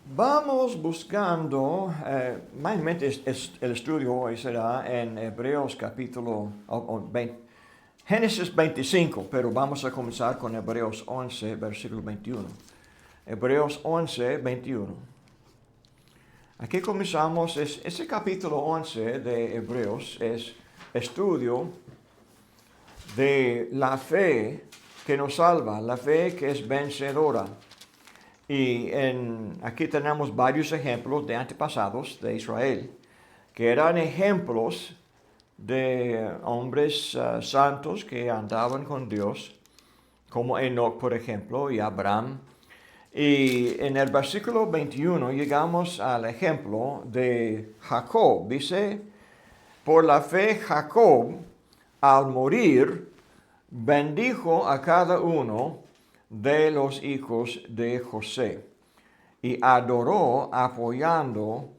Vamos buscando, mayormente el estudio hoy será en Hebreos capítulo 20, Génesis 25, pero vamos a comenzar con Hebreos 11, versículo 21. Hebreos 11, 21. Aquí comenzamos, ese capítulo 11 de Hebreos es estudio de la fe que nos salva, la fe que es vencedora. Y aquí tenemos varios ejemplos de antepasados de Israel, que eran ejemplos de hombres santos que andaban con Dios, como Enoch, por ejemplo, y Abraham. Y en el versículo 21 llegamos al ejemplo de Jacob. Dice, por la fe Jacob, al morir, bendijo a cada uno de los hijos de José y adoró apoyando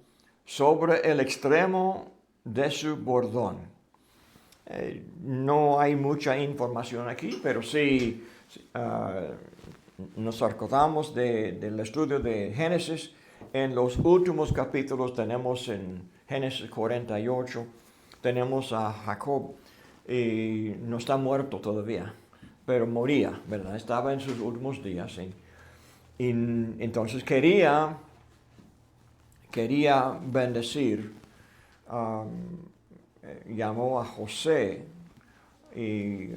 sobre el extremo de su bordón. No hay mucha información aquí, pero sí nos acordamos del estudio de Génesis. En los últimos capítulos tenemos en Génesis 48, tenemos a Jacob y no está muerto todavía, pero moría, ¿verdad? Estaba en sus últimos días. Y entonces quería bendecir, llamó a José. Y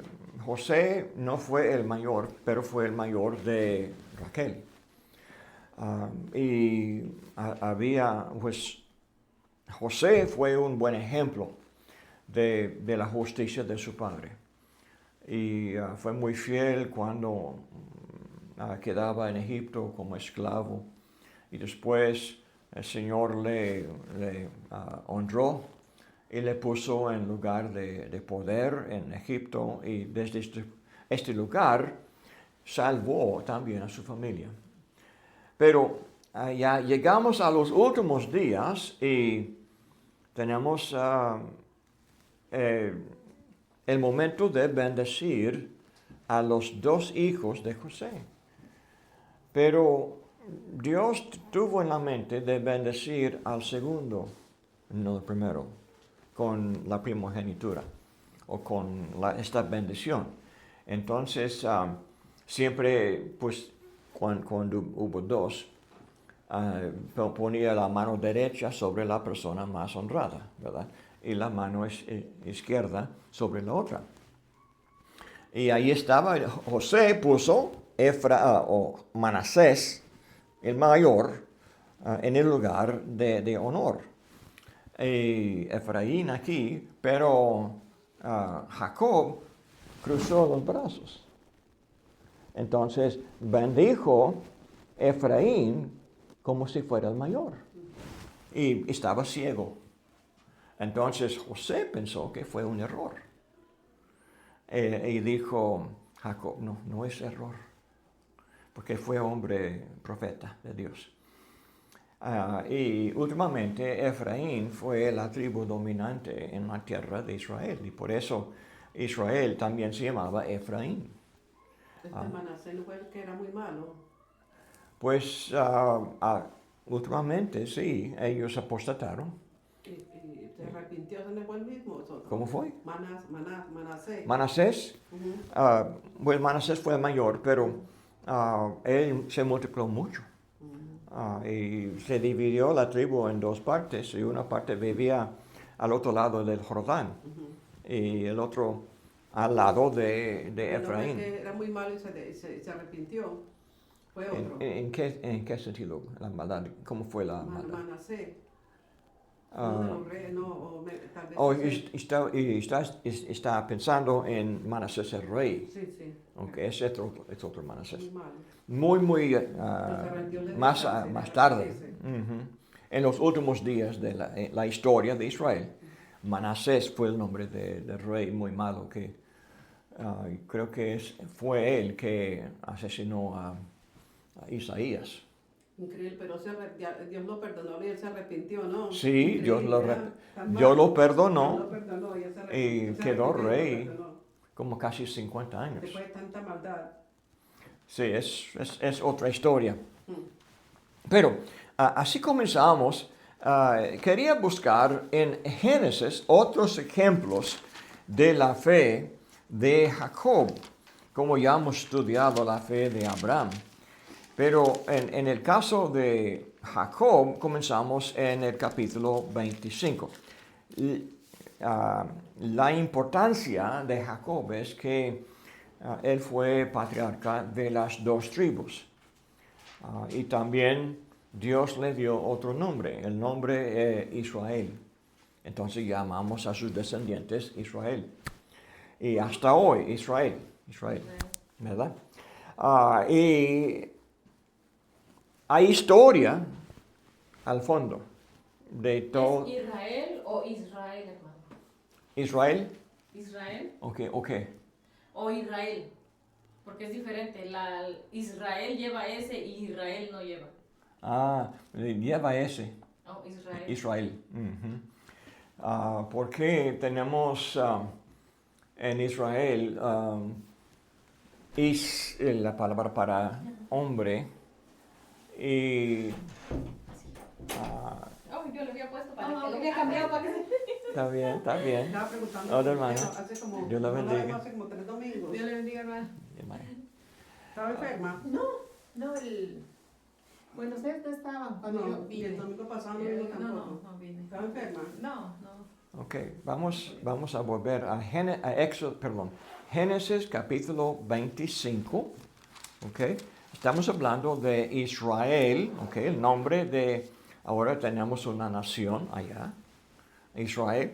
José no fue el mayor, pero fue el mayor de Raquel. Pues José fue un buen ejemplo de la justicia de su padre. Y fue muy fiel cuando quedaba en Egipto como esclavo. Y después el Señor le honró y le puso en lugar de poder en Egipto. Y desde este lugar salvó también a su familia. Pero ya llegamos a los últimos días y tenemos el momento de bendecir a los dos hijos de José. Pero Dios tuvo en la mente de bendecir al segundo, no al primero, con la primogenitura o con esta bendición. Entonces, siempre, pues, cuando hubo dos, ponía la mano derecha sobre la persona más honrada, ¿verdad? Y la mano izquierda sobre la otra. Y ahí estaba, José puso o Manasés, el mayor, en el lugar de honor. Y Efraín aquí, pero Jacob cruzó los brazos. Entonces bendijo Efraín como si fuera el mayor. Y estaba ciego. Entonces José pensó que fue un error. Y dijo Jacob, no es error, porque fue hombre profeta de Dios. Y últimamente Efraín fue la tribu dominante en la tierra de Israel, y por eso Israel también se llamaba Efraín. Manasés no fue el que era muy malo. Pues últimamente sí, ellos apostataron. Y se arrepintió, ¿se no fue el mismo? ¿Cómo fue? Manasés. Manasés. Uh-huh. Pues Manasés fue el mayor, pero él se multiplicó mucho. Y se dividió la tribu en dos partes, y una parte vivía al otro lado del Jordán, Uh-huh. y el otro al lado de Efraín. No fue que era muy malo y se arrepintió. Fue otro. ¿En qué sentido la maldad? ¿Cómo fue la maldad? Manasés. No de los reyes, tal vez. Está pensando en Manasés el rey. Sí. Okay, ese es otro Manasés. Muy malo. Muy más tarde. Uh-huh. En los últimos días de la historia de Israel, Manasés fue el nombre del rey muy malo que creo que fue él que asesinó a Isaías. Increíble, pero Dios lo perdonó y él se arrepintió, ¿no? Sí, Dios lo perdonó y quedó rey como casi 50 años. Después de tanta maldad. Sí, es otra historia. Pero así comenzamos. Quería buscar en Génesis otros ejemplos de la fe de Jacob, como ya hemos estudiado la fe de Abraham. Pero en el caso de Jacob, comenzamos en el capítulo 25. La importancia de Jacob es que él fue patriarca de las dos tribus. Y también Dios le dio otro nombre, el nombre Israel. Entonces llamamos a sus descendientes Israel. Y hasta hoy, Israel, ¿verdad? Y hay historia al fondo de todo. ¿Es Israel o Israel, hermano? ¿Israel? ¿Israel Ok. o Israel? Porque es diferente. Israel lleva S y Israel no lleva. Lleva ese. Oh, Israel. Israel. Porque tenemos en Israel la palabra para hombre y Oh, yo lo había puesto para No, que no, lo había cambiado para que está bien. Estaba preguntando. Hola, hermano. Hace como, Dios la no bendiga. vemos hace como 3 domingos. Dios le bendiga, hermano. Hermano. ¿Estaba enferma? No, bueno, ustedes no estaban cuando yo No, y vine. el domingo pasado no vino tampoco. No vine. ¿Estaba enferma? No. Ok, vamos a volver a Génesis capítulo 25. Ok, estamos hablando de Israel. Ok, el nombre de, ahora tenemos una nación allá, Israel.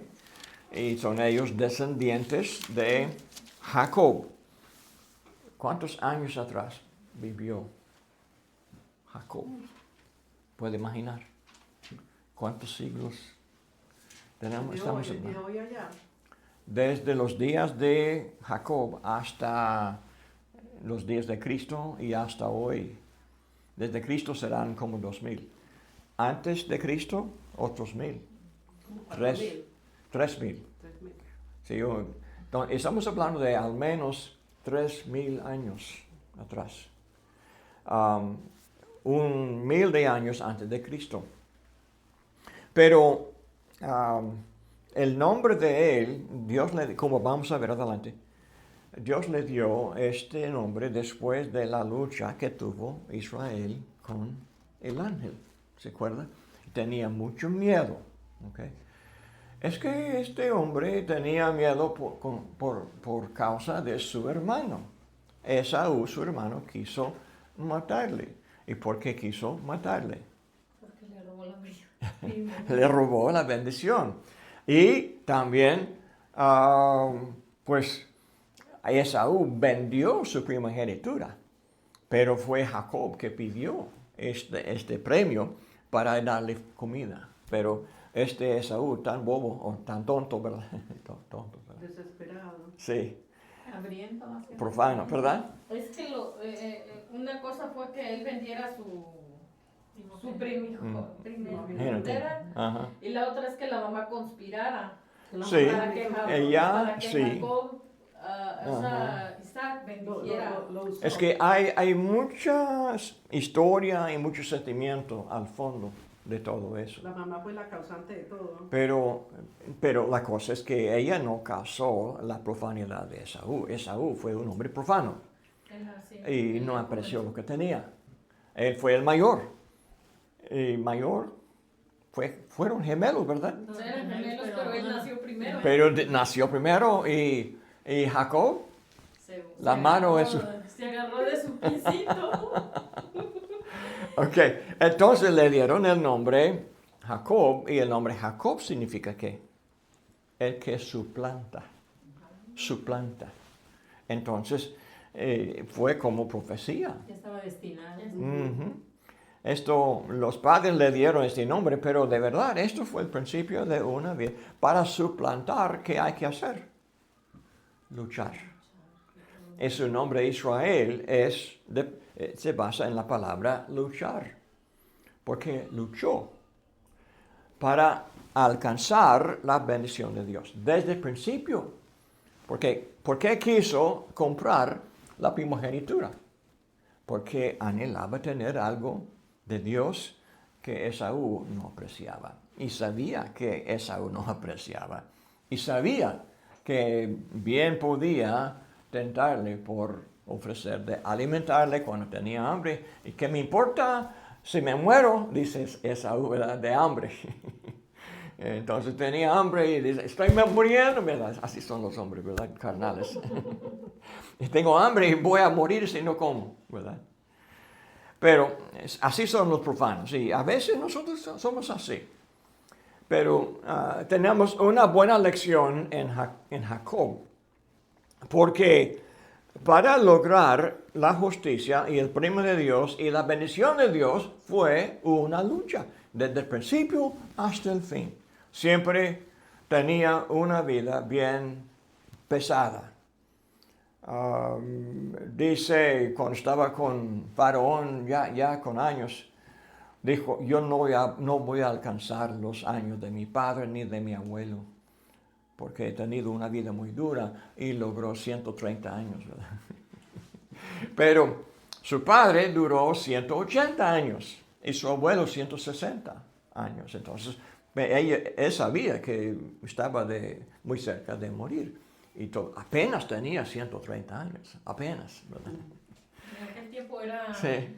Y son ellos descendientes de Jacob. ¿Cuántos años atrás vivió Jacob? ¿Puede imaginar? ¿Cuántos siglos estamos De hablando? hoy allá. Desde los días de Jacob hasta los días de Cristo y hasta hoy. Desde Cristo serán como 2000. Antes de Cristo, otros 1000. 3000. 3.000. Sí, estamos hablando de al menos 3000 años atrás. 1000 de años antes de Cristo. Pero el nombre de él, Dios le, como vamos a ver adelante, Dios le dio este nombre después de la lucha que tuvo Israel con el ángel. ¿Se acuerda? Tenía mucho miedo. ¿Okay? Es que este hombre tenía miedo por causa de su hermano. Esaú, su hermano, quiso matarle. ¿Y por qué quiso matarle? Porque le robó la vida. Le robó la bendición. Y también, pues, Esaú vendió su primogenitura. Pero fue Jacob que pidió este premio para darle comida. Pero Esaú, tan bobo, o tan tonto, ¿verdad? Tonto, ¿verdad? Desesperado. Sí, Hambriento más que profano, ¿verdad? Es que una cosa fue que él vendiera su primogenitura Ajá. y la otra es que la mamá conspirara Sí, para que ella, sí. Jacob, Isaac bendijera. Lo usó. Es que hay mucha historia y mucho sentimiento al fondo de todo eso. La mamá fue la causante de todo. Pero la cosa es que ella no causó la profanidad de Esaú. Esaú fue un hombre profano y no apreció lo que tenía. Él fue el mayor. Y mayor fueron gemelos, ¿verdad? No eran gemelos, pero él nació primero. Pero nació primero y Jacob, la mano es su... Se agarró de su pisito. Ok, entonces le dieron el nombre Jacob y el nombre Jacob significa ¿qué? El que suplanta. Entonces fue como profecía. Ya estaba destinado. Los padres le dieron este nombre, pero de verdad esto fue el principio de una vida. Para suplantar, ¿qué hay que hacer? Luchar. Y su nombre Israel se basa en la palabra luchar, porque luchó para alcanzar la bendición de Dios desde el principio. ¿Por qué quiso comprar la primogenitura? Porque anhelaba tener algo de Dios que Esaú no apreciaba. Y sabía que Esaú no apreciaba. Y sabía que bien podía tentarle por ofrecerle, alimentarle cuando tenía hambre. ¿Y qué me importa si me muero? Dice Esaú, ¿verdad? De hambre. Entonces tenía hambre y dice, estoy muriendo, ¿verdad? Así son los hombres, ¿verdad? Carnales. Y tengo hambre y voy a morir si no como, ¿verdad? Pero así son los profanos y a veces nosotros somos así. Pero tenemos una buena lección en Jacob, porque para lograr la justicia y el premio de Dios y la bendición de Dios fue una lucha, desde el principio hasta el fin. Siempre tenía una vida bien pesada. Dice, cuando estaba con Faraón, ya con años, dijo, yo no voy a alcanzar los años de mi padre ni de mi abuelo, porque he tenido una vida muy dura y logró 130 años, ¿verdad? Pero su padre duró 180 años y su abuelo 160 años. Entonces, él sabía que estaba muy cerca de morir. Y apenas tenía 130 años, apenas, ¿verdad? En aquel tiempo era... Sí.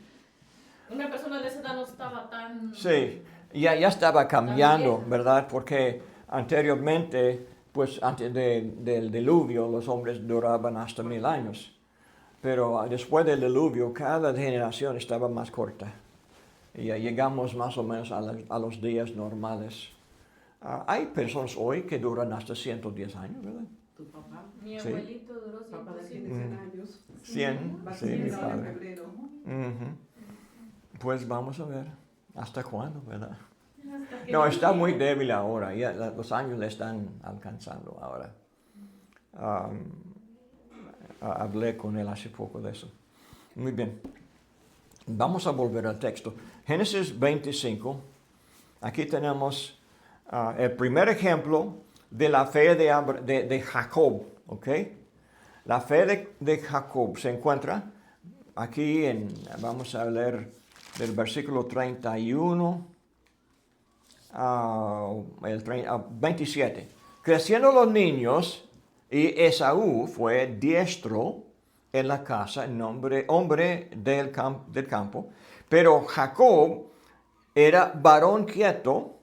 Una persona de esa edad no estaba tan... Sí, ya estaba cambiando, También. ¿verdad? Porque anteriormente, pues antes del diluvio, los hombres duraban hasta 1000 años. Pero después del diluvio, cada generación estaba más corta. Y ya llegamos más o menos a los días normales. Hay personas hoy que duran hasta 110 años, ¿verdad? Tu papá. Mi Sí. abuelito duró Papá de 107. tiene 100 años. 100, Va a sí, mi cumplir ahora en padre. febrero. Ujú. Pues vamos a ver hasta cuándo, ¿verdad? Hasta que No, Dios está muy quiera. débil ahora, ya los años le están alcanzando ahora. Hablé con él hace poco de eso. Muy bien. Vamos a volver al texto. Génesis 25. Aquí tenemos el primer ejemplo de la fe de Jacob, ¿ok? La fe de Jacob se encuentra aquí vamos a leer del versículo 31 al 27. Creciendo los niños, y Esaú fue diestro en la casa, hombre del campo, pero Jacob era varón quieto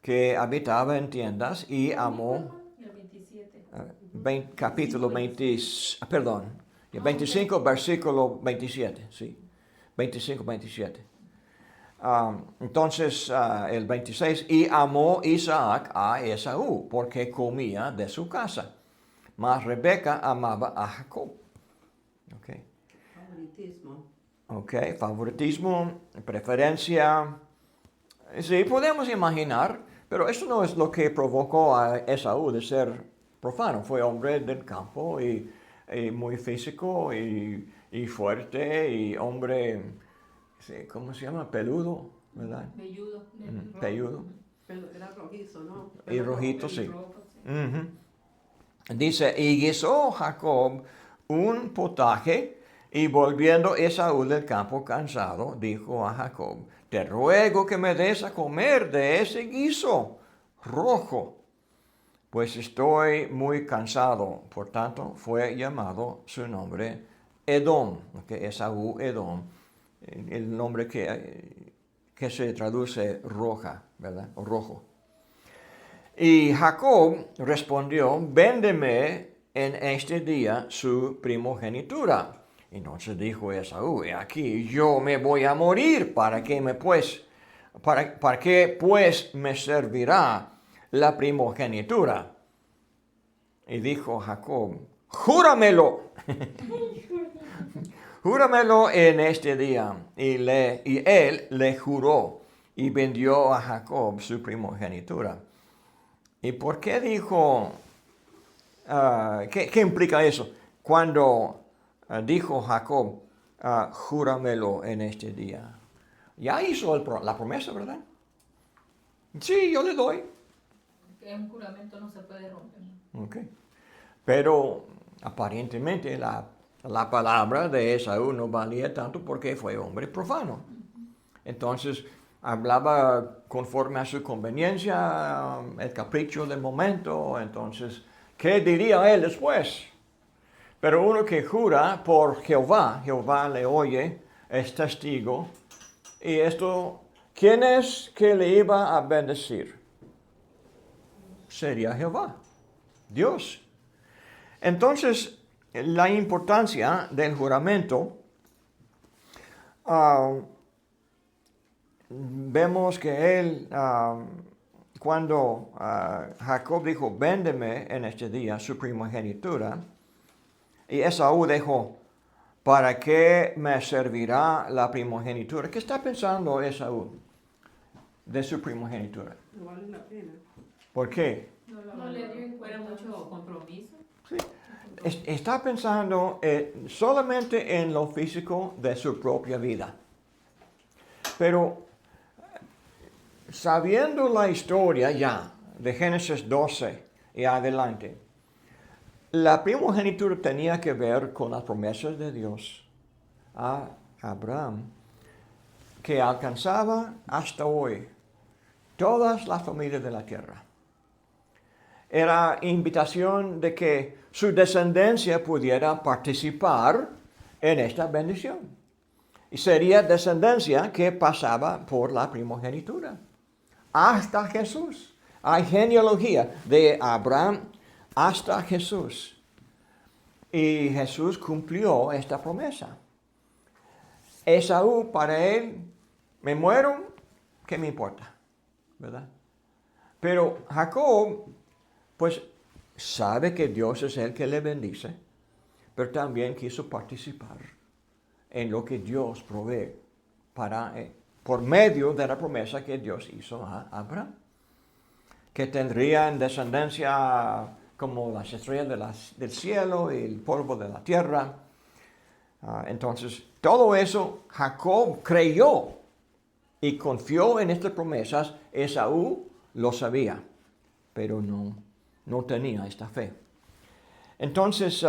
que habitaba en tiendas y amó, El 27. capítulo 20, perdón, 25, versículo 27, sí, 25, 27. Entonces, el 26, y amó Isaac a Esaú, porque comía de su casa, mas Rebeca amaba a Jacob. Okay. Favoritismo. Ok, favoritismo, preferencia. Sí, podemos imaginar, pero eso no es lo que provocó a Esaú de ser profano. Fue hombre del campo y muy físico y fuerte y hombre, sí, ¿cómo se llama? Peludo, ¿verdad? Velludo. Pelludo. Pero era rojizo, ¿no? Y Pelo rojito, rojo. sí. Rojo, sí. Ujú. Dice, y guisó Jacob un potaje, y volviendo Esaú del campo cansado, dijo a Jacob, te ruego que me des a comer de ese guiso rojo, pues estoy muy cansado. Por tanto, fue llamado su nombre Edom, que Esaú Edom, el nombre que se traduce roja, ¿verdad? O rojo. Y Jacob respondió, véndeme en este día su primogenitura. Entonces dijo Esaú, aquí yo me voy a morir, ¿para qué pues me servirá la primogenitura? Y dijo Jacob, júramelo, júramelo en este día. Y él le juró y vendió a Jacob su primogenitura. ¿Y por qué dijo, qué implica eso? Cuando dijo Jacob, júramelo en este día. Ya hizo la promesa, ¿verdad? Sí, yo le doy. Que un juramento no se puede romper. Okay. Pero aparentemente la palabra de Esaú no valía tanto porque fue hombre profano. Entonces, hablaba conforme a su conveniencia, el capricho del momento. Entonces, ¿qué diría él después? Pero uno que jura por Jehová, Jehová le oye, es testigo. Y esto, ¿quién es que le iba a bendecir? Sería Jehová, Dios. Entonces, la importancia del juramento, vemos que él, cuando Jacob dijo, véndeme en este día su primogenitura, y Esaú dijo, ¿para qué me servirá la primogenitura? ¿Qué está pensando Esaú de su primogenitura? No vale la pena. ¿Por qué? No le dio en Fuera cuenta. mucho compromiso. Sí. Está pensando solamente en lo físico de su propia vida. Pero sabiendo la historia ya de Génesis 12 y adelante, la primogenitura tenía que ver con las promesas de Dios a Abraham, que alcanzaba hasta hoy todas las familias de la tierra. Era invitación de que su descendencia pudiera participar en esta bendición. Y sería descendencia que pasaba por la primogenitura. Hasta Jesús. Hay genealogía de Abraham hasta Jesús. Y Jesús cumplió esta promesa. Esaú, para él, me muero, ¿qué me importa? ¿Verdad? Pero Jacob, pues, sabe que Dios es el que le bendice, pero también quiso participar en lo que Dios provee por medio de la promesa que Dios hizo a Abraham, que tendrían descendencia como las estrellas del cielo y el polvo de la tierra. Entonces, todo eso Jacob creyó y confió en estas promesas. Esaú lo sabía, pero no tenía esta fe. Entonces,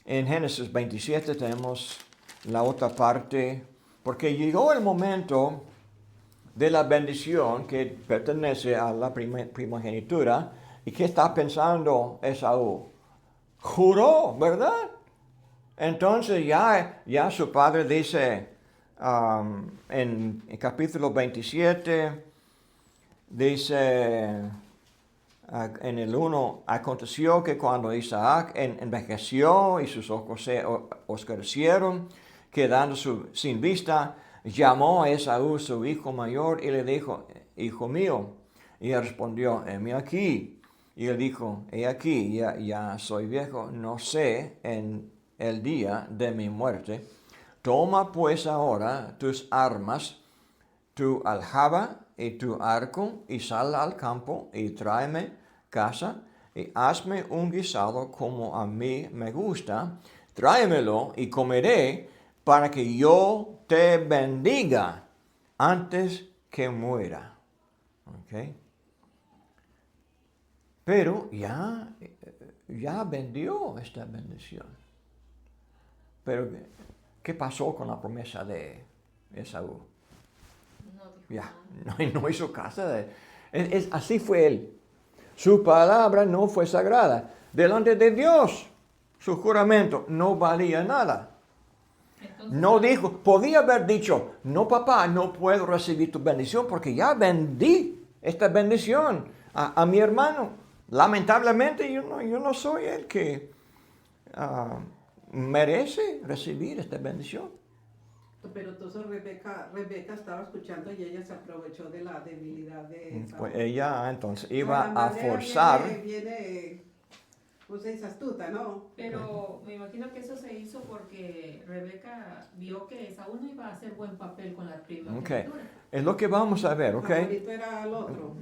en Génesis 27 tenemos la otra parte, porque llegó el momento de la bendición que pertenece a la primogenitura. ¿Y qué está pensando Esaú? Juró, ¿verdad? Entonces ya su padre dice en el capítulo 27, dice en el 1, aconteció que cuando Isaac envejeció y sus ojos se oscurecieron, quedando sin vista, llamó a Esaú su hijo mayor y le dijo, hijo mío. Y él respondió, heme aquí. Y él dijo, he aquí, ya soy viejo, no sé en el día de mi muerte. Toma pues ahora tus armas, tu aljaba y tu arco, y sal al campo y tráeme casa, y hazme un guisado como a mí me gusta. Tráemelo y comeré para que yo te bendiga antes que muera. ¿Okay? Pero ya vendió esta bendición. Pero, ¿qué pasó con la promesa de Esaú? No dijo Ya, nada. no hizo caso así fue él. Su palabra no fue sagrada. Delante de Dios, su juramento no valía nada. Entonces, No dijo, podía haber dicho, no papá, no puedo recibir tu bendición porque ya vendí esta bendición a mi hermano. Lamentablemente yo no soy el que merece recibir esta bendición. Pero entonces Rebeca estaba escuchando y ella se aprovechó de la debilidad de Esaú. Pues ella entonces La iba a madre forzar. Viene, pues es astuta, ¿no? Pero me imagino que eso se hizo porque Rebeca vio que Esaú no iba a hacer buen papel con la primogenitura. Es lo que vamos a ver, ¿ok? Favorito era el otro.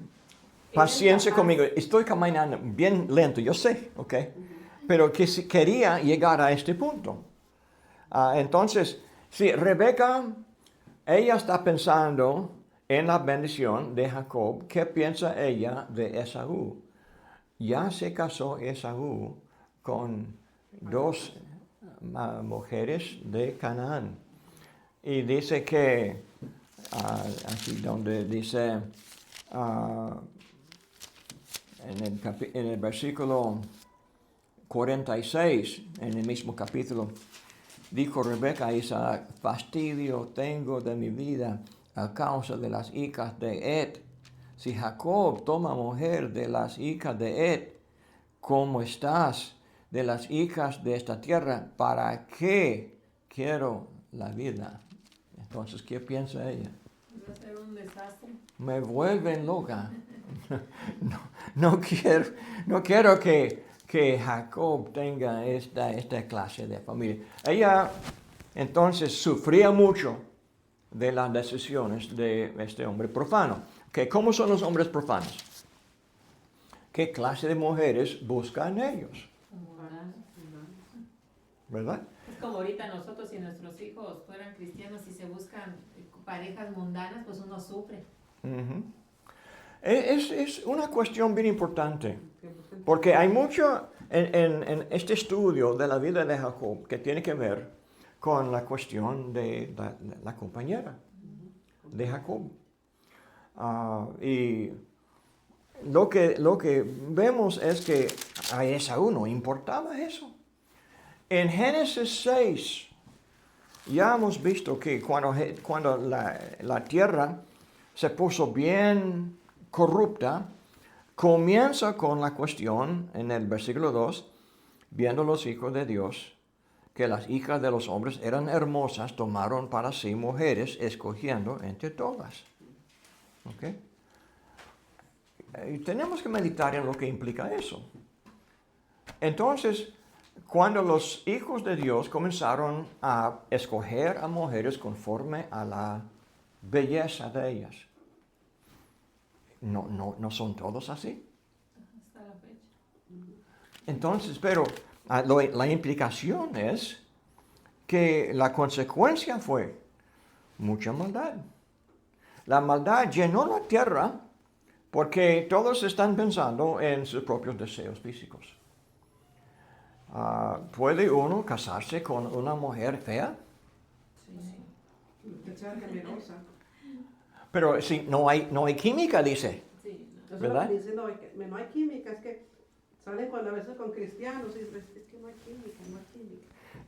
Paciencia Era capaz. conmigo. Estoy caminando bien lento, yo sé, ¿ok? Pero que quería llegar a este punto. Entonces, si Rebeca, ella está pensando en la bendición de Jacob, ¿qué piensa ella de Esaú? Ya se casó Esaú con dos mujeres de Canaán. Y dice que, aquí donde dice, en el versículo 46, en el mismo capítulo, dijo Rebeca a Isaac: fastidio tengo de mi vida a causa de las hijas de Ed. Si Jacob toma mujer de las hijas de Ed, ¿cómo estás de las hijas de esta tierra? ¿Para qué quiero la vida? Entonces, ¿qué piensa ella? Va a ser un desastre. Me vuelven loca. No quiero que Jacob tenga esta clase de familia. Ella entonces sufría mucho de las decisiones de este hombre profano. ¿Cómo son los hombres profanos? ¿Qué clase de mujeres buscan ellos? ¿Verdad? Es como ahorita nosotros, si nuestros hijos fueran cristianos y se buscan parejas mundanas, pues uno sufre. Uh-huh. Es una cuestión bien importante, porque hay mucho en este estudio de la vida de Jacob que tiene que ver con la cuestión de la compañera de Jacob. Y lo que vemos es que a Esaú no importaba eso. En Génesis 6 ya hemos visto que cuando la tierra se puso bien corrupta, comienza con la cuestión en el versículo 2, viendo los hijos de Dios que las hijas de los hombres eran hermosas, tomaron para sí mujeres, escogiendo entre todas. ¿Ok? Y tenemos que meditar en lo que implica eso. Entonces, cuando los hijos de Dios comenzaron a escoger a mujeres conforme a la belleza de ellas, no son todos así. Hasta la fecha. Entonces, pero la implicación es que la consecuencia fue mucha maldad. La maldad llenó la tierra porque todos están pensando en sus propios deseos físicos. ¿Puede uno casarse con una mujer fea? Echar temerosa. Pero si no hay química, dice. Sí, no. Eso es ¿Verdad? lo que dicen, no hay química, es que salen a veces con cristianos y dicen, es que no hay química.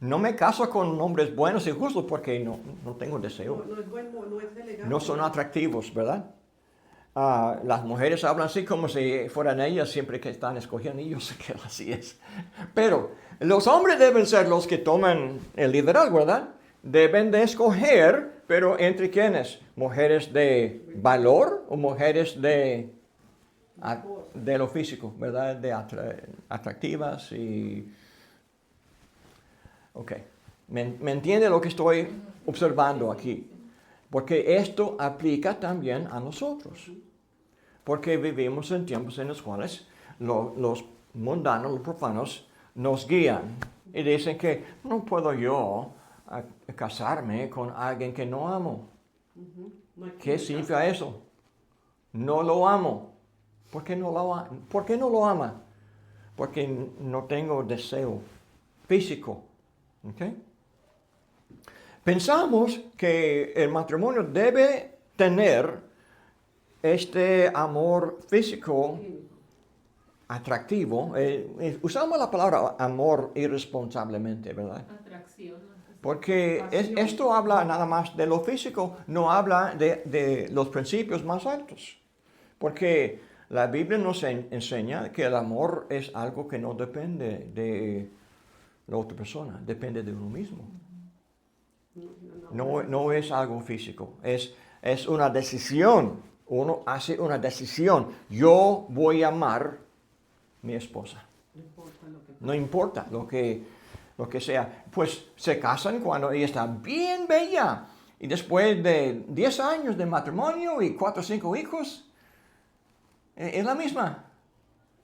No me caso con hombres buenos y justos porque no tengo deseo. No es bueno, no es elegante. No son atractivos, ¿verdad? Las mujeres hablan así como si fueran ellas siempre que están escogiendo, y yo sé que así es. Pero los hombres deben ser los que toman el liderazgo, ¿verdad? Deben de escoger, pero ¿entre quiénes? ¿Mujeres de valor o mujeres de lo físico, ¿verdad? De atractivas y... Ok. ¿Me entiende lo que estoy observando aquí? Porque esto aplica también a nosotros. Porque vivimos en tiempos en los cuales los mundanos, los profanos, nos guían. Y dicen que no puedo yo casarme con alguien que no amo. No hay ¿Qué química. significa eso? No lo amo. ¿Por qué no lo ama? Porque no tengo deseo físico. ¿Okay? Pensamos que el matrimonio debe tener este amor físico atractivo. Usamos la palabra amor irresponsablemente, ¿verdad? Atracción. Porque esto habla nada más de lo físico, no habla de los principios más altos. Porque la Biblia nos enseña que el amor es algo que no depende de la otra persona, depende de uno mismo. No es algo físico, es una decisión. Uno hace una decisión. Yo voy a amar a mi esposa. No importa lo que sea. Pues se casan cuando ella está bien bella. Y después de 10 años de matrimonio y 4 o 5 hijos, es la misma,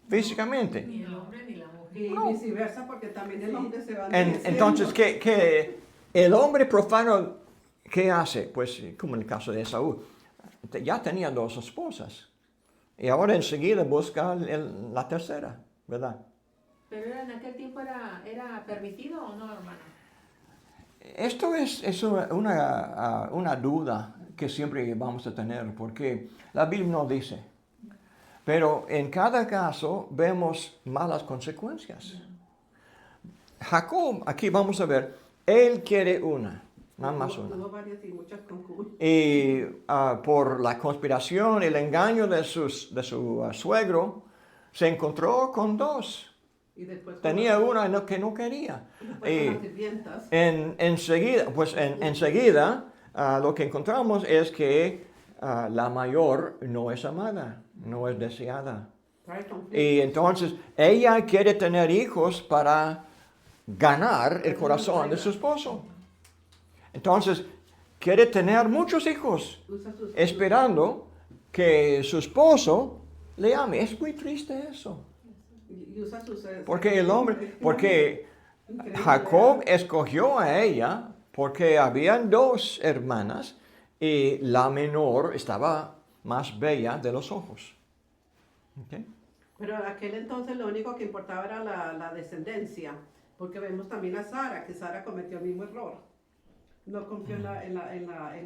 físicamente. Ni el hombre ni la mujer. Y No. viceversa, porque también el hombre se va Entonces, ¿qué el hombre profano, qué hace? Pues como en el caso de Esaú, ya tenía 2 esposas. Y ahora enseguida busca la tercera, ¿verdad? Pero en aquel tiempo era permitido o no, hermano. Esto es una duda que siempre vamos a tener, porque la Biblia no dice. Pero en cada caso vemos malas consecuencias. Jacob, aquí vamos a ver, él quiere una, nada más una. Tuvo varias y muchas concubinas. Y por la conspiración, el engaño de su suegro, se encontró con dos. Y después Tenía una que no quería. Después con las sirvientas. Enseguida, lo que encontramos es que la mayor no es amada, no es deseada. Trae conflicto. Y entonces ella quiere tener hijos para ganar el corazón de su esposo. Entonces quiere tener muchos hijos, Usa sus- esperando que su esposo le ame. Es muy triste eso. y usa sus, Porque el hombre, porque Increíble, Jacob ¿verdad? escogió a ella porque habían dos hermanas y la menor estaba más bella de los ojos. ¿Ok? Pero en aquel entonces lo único que importaba era la descendencia, porque vemos también a Sara, que Sara cometió el mismo error. No confió él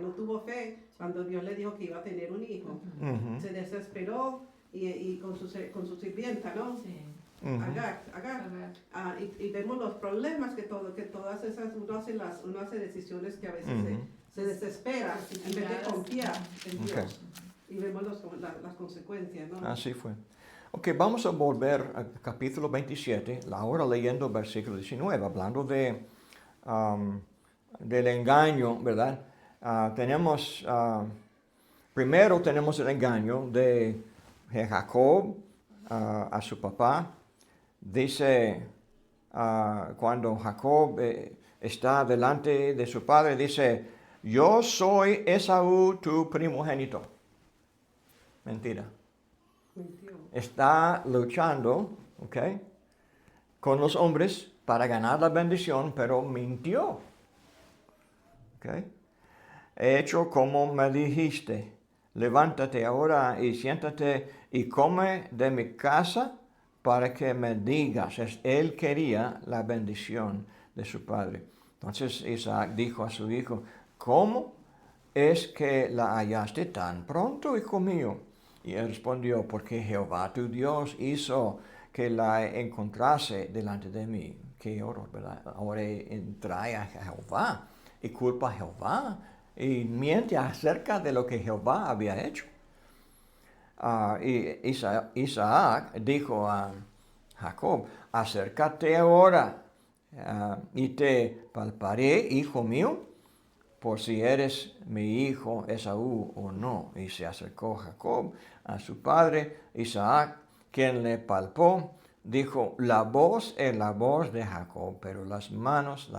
no tuvo fe cuando Dios le dijo que iba a tener un hijo. Ujú, Se desesperó y con su sirvienta, ¿no? Sí. ujú. Agar. A ver. Y vemos los problemas que todas esas, uno hace decisiones que a veces Ujú. se desespera en vez de confiar en Dios. Ok. Y vemos las consecuencias, ¿no? Así fue. Ok, vamos a volver al capítulo 27, ahora leyendo versículo 19, hablando del engaño, ¿verdad? Primero tenemos el engaño de Jacob a su papá. Dice, cuando Jacob está delante de su padre, dice, yo soy Esaú, tu primogénito. Mentira. Mintió. Está luchando, ¿ok? Con los hombres para ganar la bendición, pero mintió. ¿Ok? He hecho como me dijiste. Levántate ahora y siéntate y come de mi casa para que me digas. Él quería la bendición de su padre. Entonces Isaac dijo a su hijo, ¿cómo es que la hallaste tan pronto, hijo mío? Y él respondió, porque Jehová tu Dios hizo que la encontrase delante de mí. Qué horror, ¿verdad? Ahora trae a Jehová y culpa a Jehová y miente acerca de lo que Jehová había hecho. Y Isaac dijo a Jacob, acércate ahora y te palparé, hijo mío, por si eres mi hijo Esaú o no. Y se acercó Jacob a su padre Isaac, quien le palpó, dijo, la voz es la voz de Jacob, pero las manos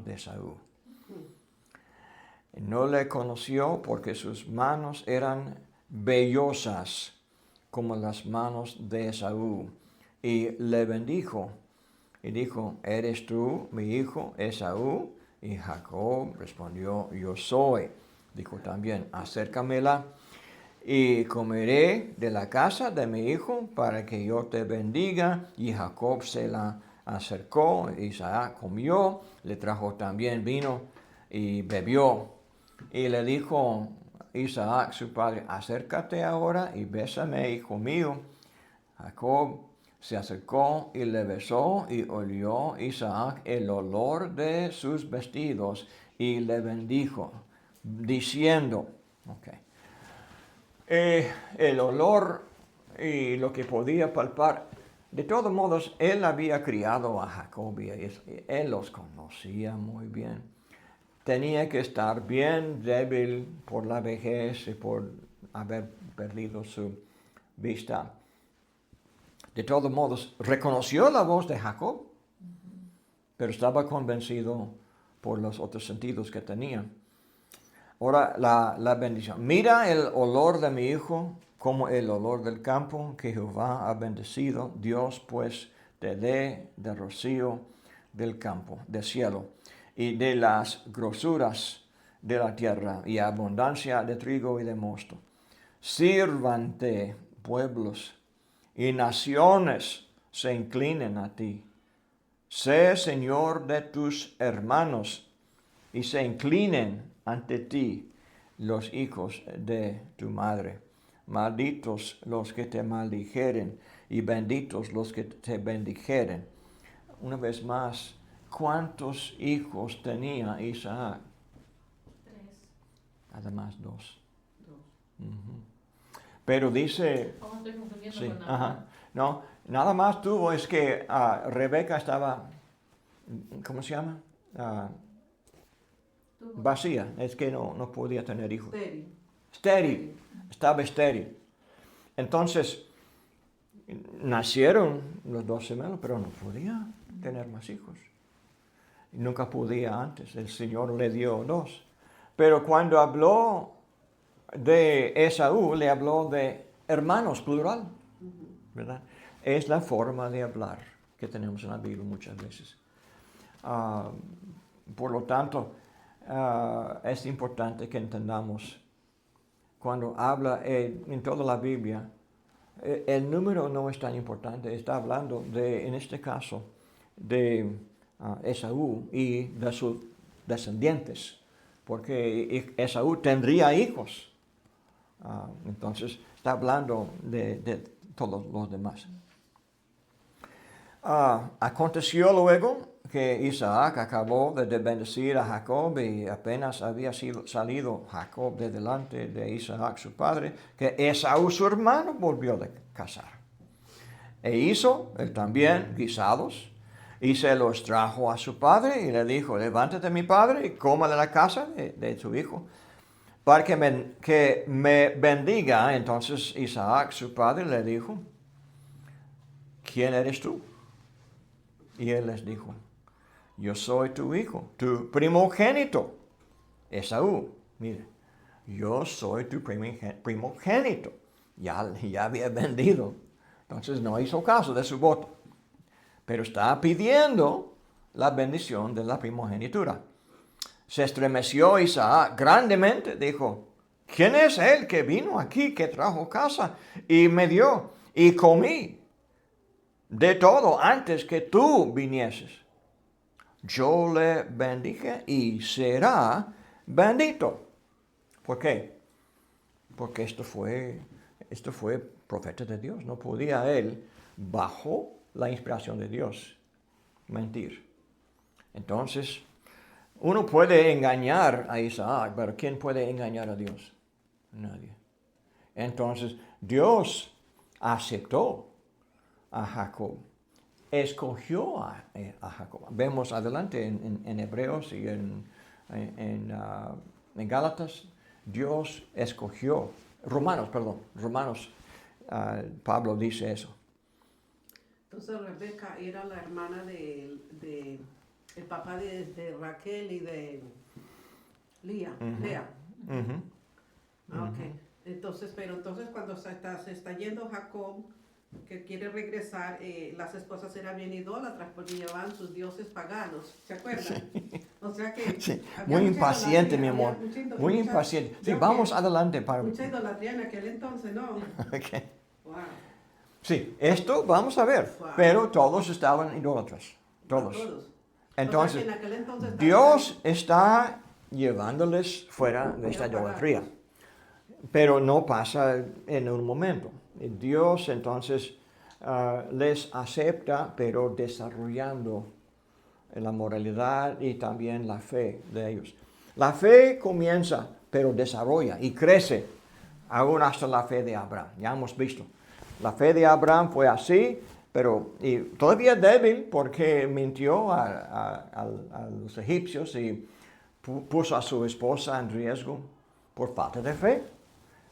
de Esaú. No le conoció porque sus manos eran vellosas como las manos de Esaú. Y le bendijo y dijo, ¿eres tú mi hijo Esaú? Y Jacob respondió, yo soy. Dijo también, acércamela y comeré de la casa de mi hijo para que yo te bendiga. Y Jacob se la acercó, Isaac comió, le trajo también vino y bebió. Y le dijo Isaac, su padre, acércate ahora y bésame, hijo mío. Jacob se acercó y le besó y olió Isaac el olor de sus vestidos y le bendijo, diciendo, el olor y lo que podía palpar, de todos modos, él había criado a Jacob y él los conocía muy bien. Tenía que estar bien débil por la vejez y por haber perdido su vista. De todos modos, reconoció la voz de Jacob, pero estaba convencido por los otros sentidos que tenía. Ahora la bendición. Mira el olor de mi hijo como el olor del campo que Jehová ha bendecido. Dios pues te dé de rocío del campo, del cielo, y de las grosuras de la tierra, y abundancia de trigo y de mosto. Sírvante pueblos y naciones se inclinen a ti. Sé Señor de tus hermanos y se inclinen ante ti los hijos de tu madre. Malditos los que te maldijeren y benditos los que te bendijeren. Una vez más, ¿cuántos hijos tenía Isaac? 3. Además, 2. Pero dice, Oh, estoy confundiendo sí, con ajá, Abraham. no, nada más tuvo es que Rebeca estaba, ¿cómo se llama? Tuvo. Vacía, es que no podía tener hijos. Estéril. Estéril, estaba estéril. Entonces, nacieron los 2 gemelos, pero no podía tener más hijos. Nunca podía antes, el Señor le dio 2. Pero cuando habló de Esaú, le habló de hermanos, plural, ¿verdad? Es la forma de hablar que tenemos en la Biblia muchas veces. Por lo tanto, es importante que entendamos cuando habla en toda la Biblia, el número no es tan importante, está hablando de, en este caso, de Esaú y de sus descendientes, porque Esaú tendría hijos. Entonces, está hablando de todos los demás. Aconteció luego que Isaac acabó de bendecir a Jacob y apenas había salido Jacob de delante de Isaac su padre, que Esaú su hermano volvió de cazar. E hizo él también guisados y se los trajo a su padre y le dijo, levántate mi padre y coma de la casa de tu hijo, para que me bendiga. Entonces Isaac su padre le dijo, ¿quién eres tú? Y él les dijo, yo soy tu hijo, tu primogénito, Esaú. Mire, yo soy tu primogénito. Ya había vendido. Entonces no hizo caso de su voto. Pero está pidiendo la bendición de la primogenitura. Se estremeció Isaac grandemente, dijo, ¿quién es él que vino aquí, que trajo casa y me dio y comí de todo antes que tú vinieses? Yo le bendije y será bendito. ¿Por qué? Porque esto fue profeta de Dios. No podía él, bajo la inspiración de Dios, mentir. Entonces, uno puede engañar a Isaac, pero ¿quién puede engañar a Dios? Nadie. Entonces, Dios aceptó a Jacob. Escogió a Jacob. Vemos adelante en Hebreos y en Gálatas, Dios escogió. Romanos, Pablo dice eso. Entonces Rebeca era la hermana de el papá de Raquel y de Lea. Lea. Ok. Entonces cuando se está yendo Jacob, que quiere regresar, las esposas eran bien idólatras porque llevaban sus dioses paganos, ¿se acuerdan? Sí. O sea que... Sí. había Muy mucha impaciente, idolatría, mi amor. Muy impaciente. Sí, vamos adelante. Mucha idolatría en aquel entonces, ¿no? Okay. Wow. Sí, esto vamos a ver. Wow. Pero todos estaban idólatras. Todos. Entonces, o sea, que en aquel entonces Dios está llevándoles fuera de esta idolatría. Pero no pasa en un momento. Dios entonces les acepta, pero desarrollando la moralidad y también la fe de ellos. La fe comienza, pero desarrolla y crece, aún hasta la fe de Abraham. Ya hemos visto. La fe de Abraham fue así, pero y todavía débil porque mintió a los egipcios y puso a su esposa en riesgo por falta de fe.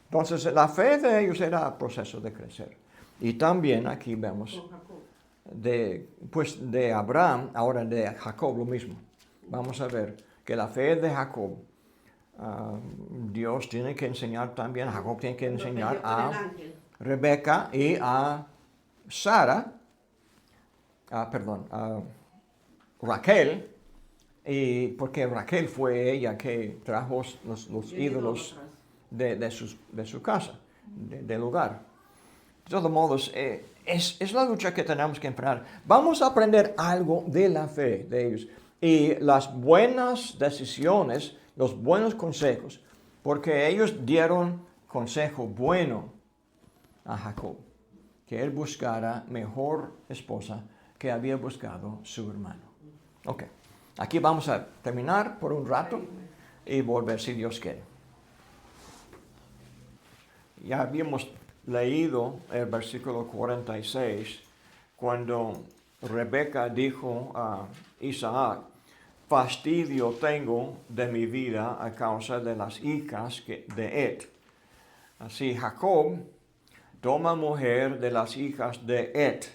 Entonces la fe de ellos era proceso de crecer. Y también aquí vemos de Abraham, ahora de Jacob lo mismo. Vamos a ver que la fe de Jacob, Dios tiene que enseñar también, Jacob tiene que enseñar a Rebeca y a Sara, a Raquel, y porque Raquel fue ella que trajo los ídolos de su casa, del hogar. De todos modos, es la lucha que tenemos que enfrentar. Vamos a aprender algo de la fe de ellos. y las buenas decisiones, los buenos consejos, porque ellos dieron consejo bueno a Jacob, que él buscara mejor esposa que había buscado su hermano. Ok, aquí vamos a terminar por un rato y volver si Dios quiere. Ya habíamos leído el versículo 46 cuando Rebeca dijo a Isaac: fastidio tengo de mi vida a causa de las hijas de Et. Así Jacob toma mujer de las hijas de Et,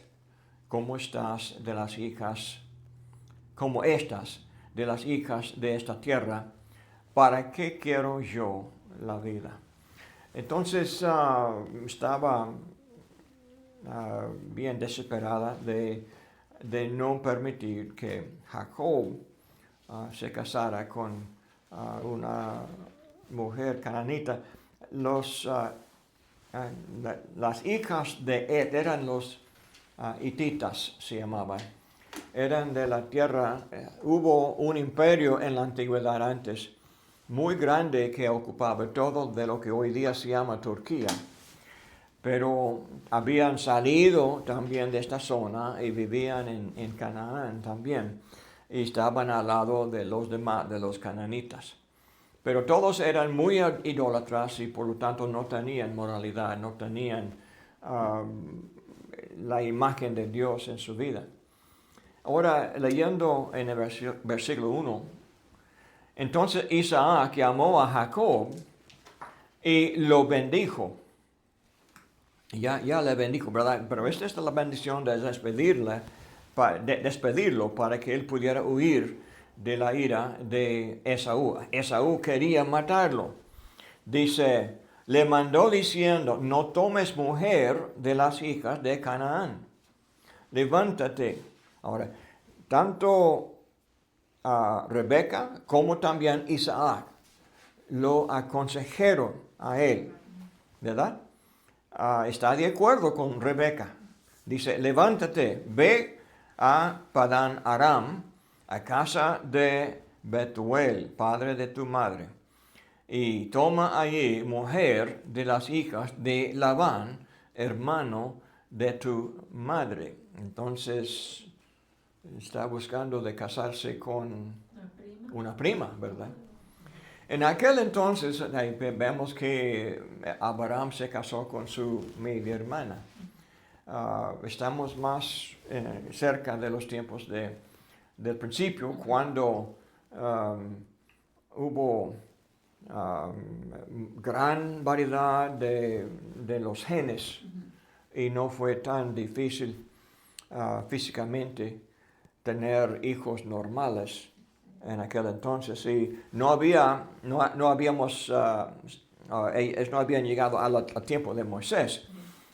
como estas de las hijas de esta tierra. ¿Para qué quiero yo la vida? Entonces estaba bien desesperada de no permitir que Jacob se casara con una mujer cananita. Las hijas de Ed eran los hititas, se llamaban. Eran de la tierra. Hubo un imperio en la antigüedad antes, muy grande, que ocupaba todo de lo que hoy día se llama Turquía. Pero habían salido también de esta zona y vivían en Canaán también. Y estaban al lado de los demás, de los cananitas. Pero todos eran muy idólatras y por lo tanto no tenían moralidad, no tenían la imagen de Dios en su vida. Ahora, leyendo en el versículo 1, entonces Isaac llamó a Jacob y lo bendijo. Ya le bendijo, ¿verdad? Pero esta es la bendición de despedirlo para que él pudiera huir de la ira de Esaú. Esaú quería matarlo. Dice, le mandó diciendo: no tomes mujer de las hijas de Canaán. Levántate. Ahora, tanto Rebeca como también Isaac lo aconsejaron a él, ¿verdad? Está de acuerdo con Rebeca. Dice, levántate, ve a Padán Aram, a casa de Betuel, padre de tu madre, y toma allí mujer de las hijas de Labán, hermano de tu madre. Entonces, está buscando de casarse con una prima, ¿verdad? En aquel entonces vemos que Abraham se casó con su media hermana. Estamos más cerca de los tiempos del principio, cuando hubo gran variedad de los genes y no fue tan difícil físicamente tener hijos normales en aquel entonces, y no habían llegado al tiempo de Moisés.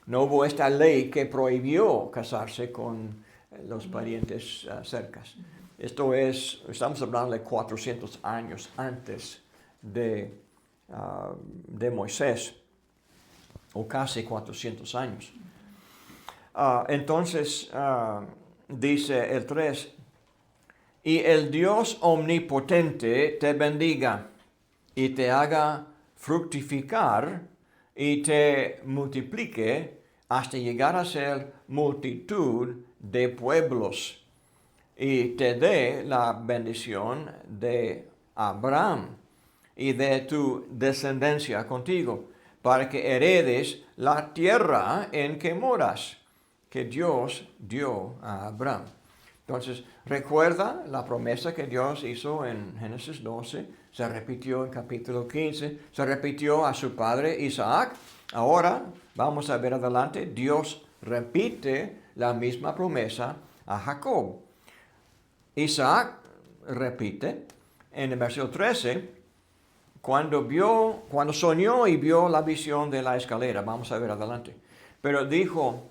No hubo esta ley que prohibió casarse con los parientes cercas. Estamos hablando de 400 años antes de Moisés, o casi 400 años. Entonces, dice el 3, y el Dios omnipotente te bendiga y te haga fructificar y te multiplique hasta llegar a ser multitud de pueblos, y te dé la bendición de Abraham y de tu descendencia contigo, para que heredes la tierra en que moras, que Dios dio a Abraham. Entonces, recuerda la promesa que Dios hizo en Génesis 12, se repitió en capítulo 15, se repitió a su padre Isaac. Ahora, vamos a ver adelante, Dios repite la misma promesa a Jacob. Isaac repite en el versículo 13, cuando soñó y vio la visión de la escalera. Vamos a ver adelante. Pero dijo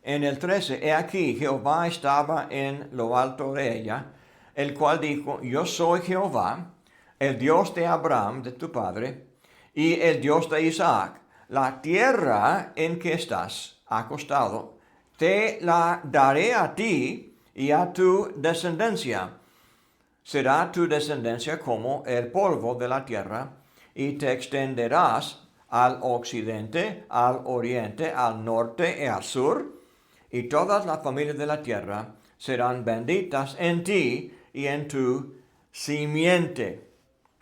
en el 13, he aquí, Jehová estaba en lo alto de ella, el cual dijo, yo soy Jehová, el Dios de Abraham, de tu padre, y el Dios de Isaac. La tierra en que estás acostado, te la daré a ti y a tu descendencia. será tu descendencia como el polvo de la tierra, y te extenderás al occidente, al oriente, al norte y al sur, y todas las familias de la tierra serán benditas en ti y en tu simiente.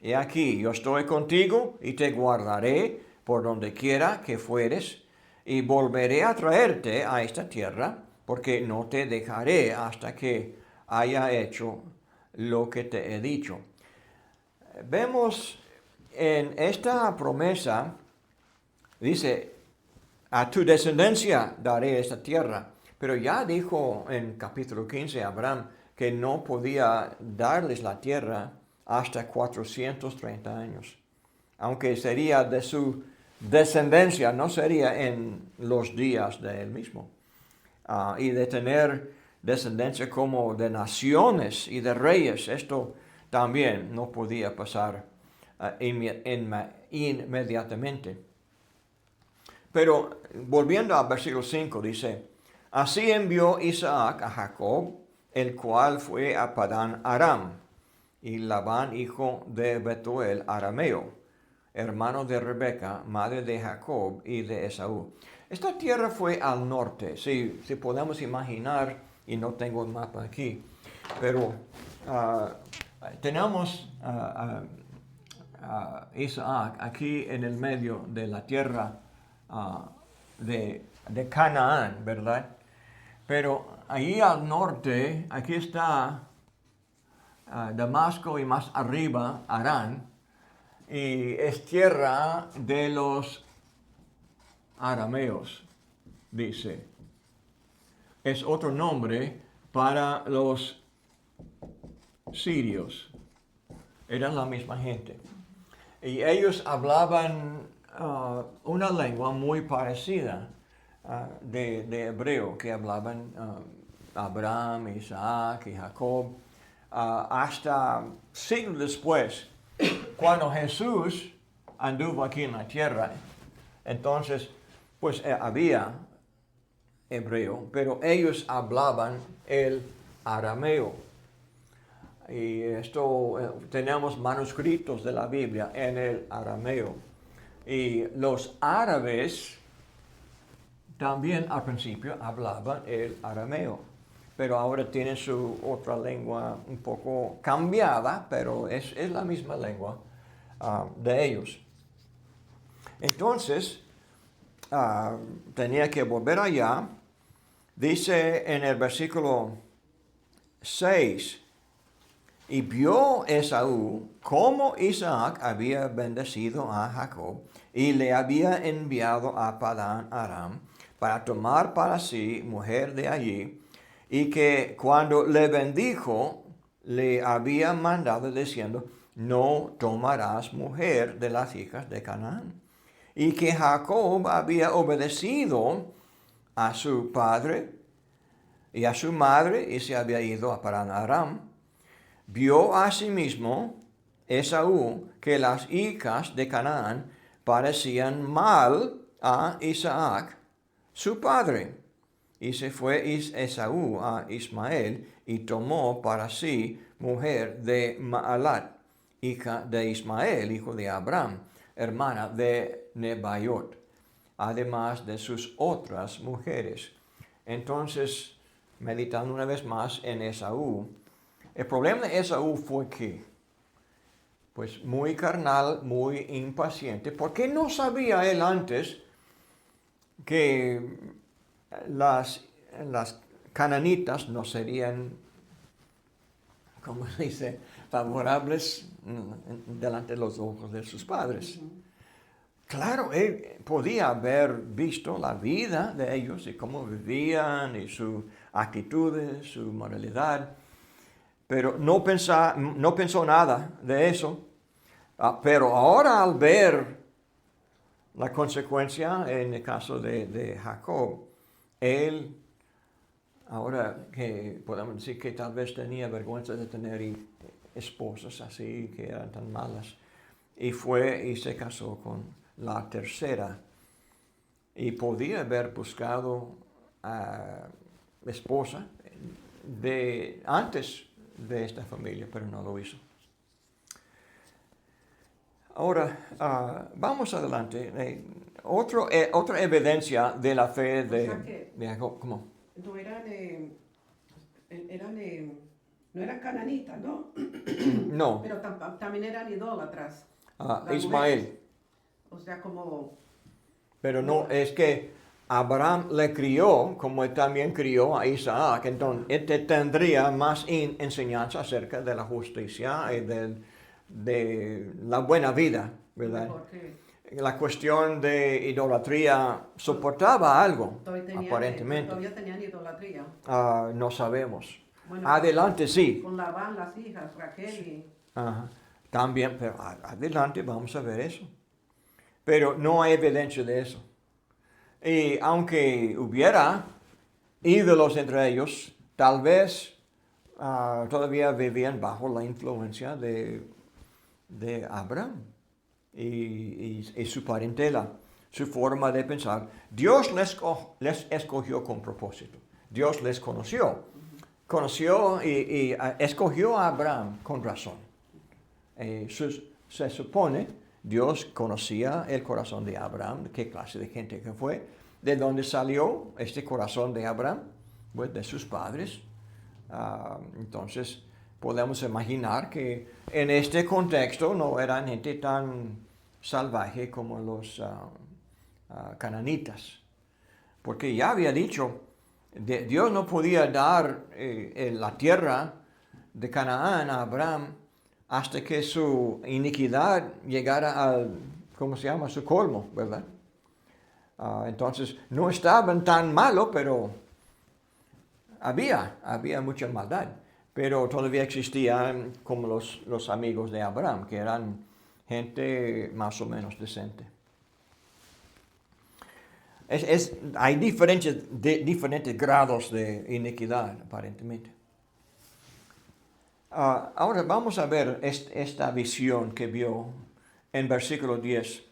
Y aquí yo estoy contigo y te guardaré por donde quiera que fueres, y volveré a traerte a esta tierra, porque no te dejaré hasta que haya hecho lo que te he dicho. Vemos en esta promesa, dice, a tu descendencia daré esta tierra. Pero ya dijo en capítulo 15 Abraham que no podía darles la tierra hasta 430 años. Aunque sería de su descendencia, no sería en los días de él mismo. Y de tener descendencia como de naciones y de reyes, esto también no podía pasar inmediatamente. Pero volviendo al versículo 5 dice, así envió Isaac a Jacob, el cual fue a Padán Aram, y Labán, hijo de Betuel arameo, hermano de Rebeca, madre de Jacob y de Esaú. Esta tierra fue al norte, si podemos imaginar, y no tengo el mapa aquí, pero tenemos Isaac aquí en el medio de la tierra de Canaán, ¿verdad? Pero allí al norte, aquí está Damasco y más arriba Harán, y es tierra de los arameos, dice. Es otro nombre para los sirios. Eran la misma gente. Y ellos hablaban una lengua muy parecida de hebreo que hablaban Abraham, Isaac y Jacob, hasta siglos después, cuando Jesús anduvo aquí en la tierra. Entonces, pues había hebreo, pero ellos hablaban el arameo. Y esto, tenemos manuscritos de la Biblia en el arameo. Y los árabes también al principio hablaban el arameo, pero ahora tienen su otra lengua un poco cambiada, pero es la misma lengua de ellos. Entonces, tenía que volver allá. Dice en el versículo 6, y vio Esaú cómo Isaac había bendecido a Jacob y le había enviado a Padán Aram para tomar para sí mujer de allí, y que cuando le bendijo le había mandado diciendo, no tomarás mujer de las hijas de Canaán. Y que Jacob había obedecido a su padre y a su madre y se había ido a Padán Aram. Vio asimismo Esaú que las hijas de Canaán parecían mal a Isaac, su padre. Y se fue Esaú a Ismael y tomó para sí mujer de Maalat, hija de Ismael, hijo de Abraham, hermana de Nebaiot, además de sus otras mujeres. Entonces, meditando una vez más en Esaú, el problema de Esaú fue que, pues muy carnal, muy impaciente, porque no sabía él antes que las cananitas no serían, como se dice, favorables delante de los ojos de sus padres. Claro, él podía haber visto la vida de ellos y cómo vivían y sus actitudes, su moralidad, pero no pensó nada de eso. Pero ahora al ver la consecuencia en el caso de Jacob, él, ahora que podemos decir que tal vez tenía vergüenza de tener esposas así que eran tan malas, y fue y se casó con la tercera, y podía haber buscado a esposa de antes de esta familia, pero no lo hizo. Ahora, vamos adelante. Otra evidencia de la fe de Jacob. ¿Cómo? No no eran cananitas, ¿no? No, Pero también eran idólatras. Ismael. O sea, como... Pero no, es que Abraham le crió, como él también crió a Isaac. Entonces, este tendría más enseñanza acerca de la justicia y de la buena vida, ¿verdad? mejor que- La cuestión de idolatría soportaba algo, aparentemente. Todavía tenían idolatría. No sabemos. Bueno, Adelante, sí. Con Labán, las hijas, Raquel y... Ajá. También, pero adelante vamos a ver eso. Pero no hay evidencia de eso. Y aunque hubiera ídolos entre ellos, tal vez todavía vivían bajo la influencia de Abraham y su parentela, su forma de pensar. Dios les escogió con propósito. Dios les conoció y escogió a Abraham con razón. Se supone Dios conocía el corazón de Abraham, qué clase de gente que fue, de dónde salió este corazón de Abraham, pues de sus padres. Entonces podemos imaginar que en este contexto no eran gente tan salvaje como los cananitas, porque ya había dicho, Dios no podía dar la tierra de Canaán a Abraham hasta que su iniquidad llegara al, ¿cómo se llama? Su colmo, ¿verdad? Entonces, no estaban tan malos, pero había mucha maldad. Pero todavía existían como los amigos de Abraham, que eran gente más o menos decente. Hay diferentes grados de iniquidad, aparentemente. Ahora vamos a ver esta visión que vio en versículo 10.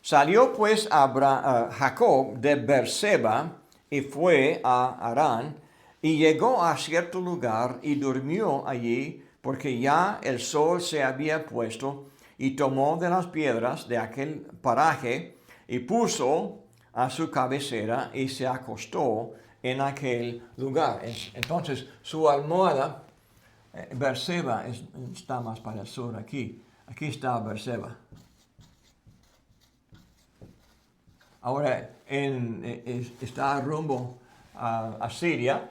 Salió pues Jacob de Beerseba y fue a Harán y llegó a cierto lugar y durmió allí porque ya el sol se había puesto y tomó de las piedras de aquel paraje y puso a su cabecera y se acostó en aquel lugar. Entonces su almohada, Beerseba está más para el sur aquí. Aquí está Beerseba. Ahora está rumbo a Siria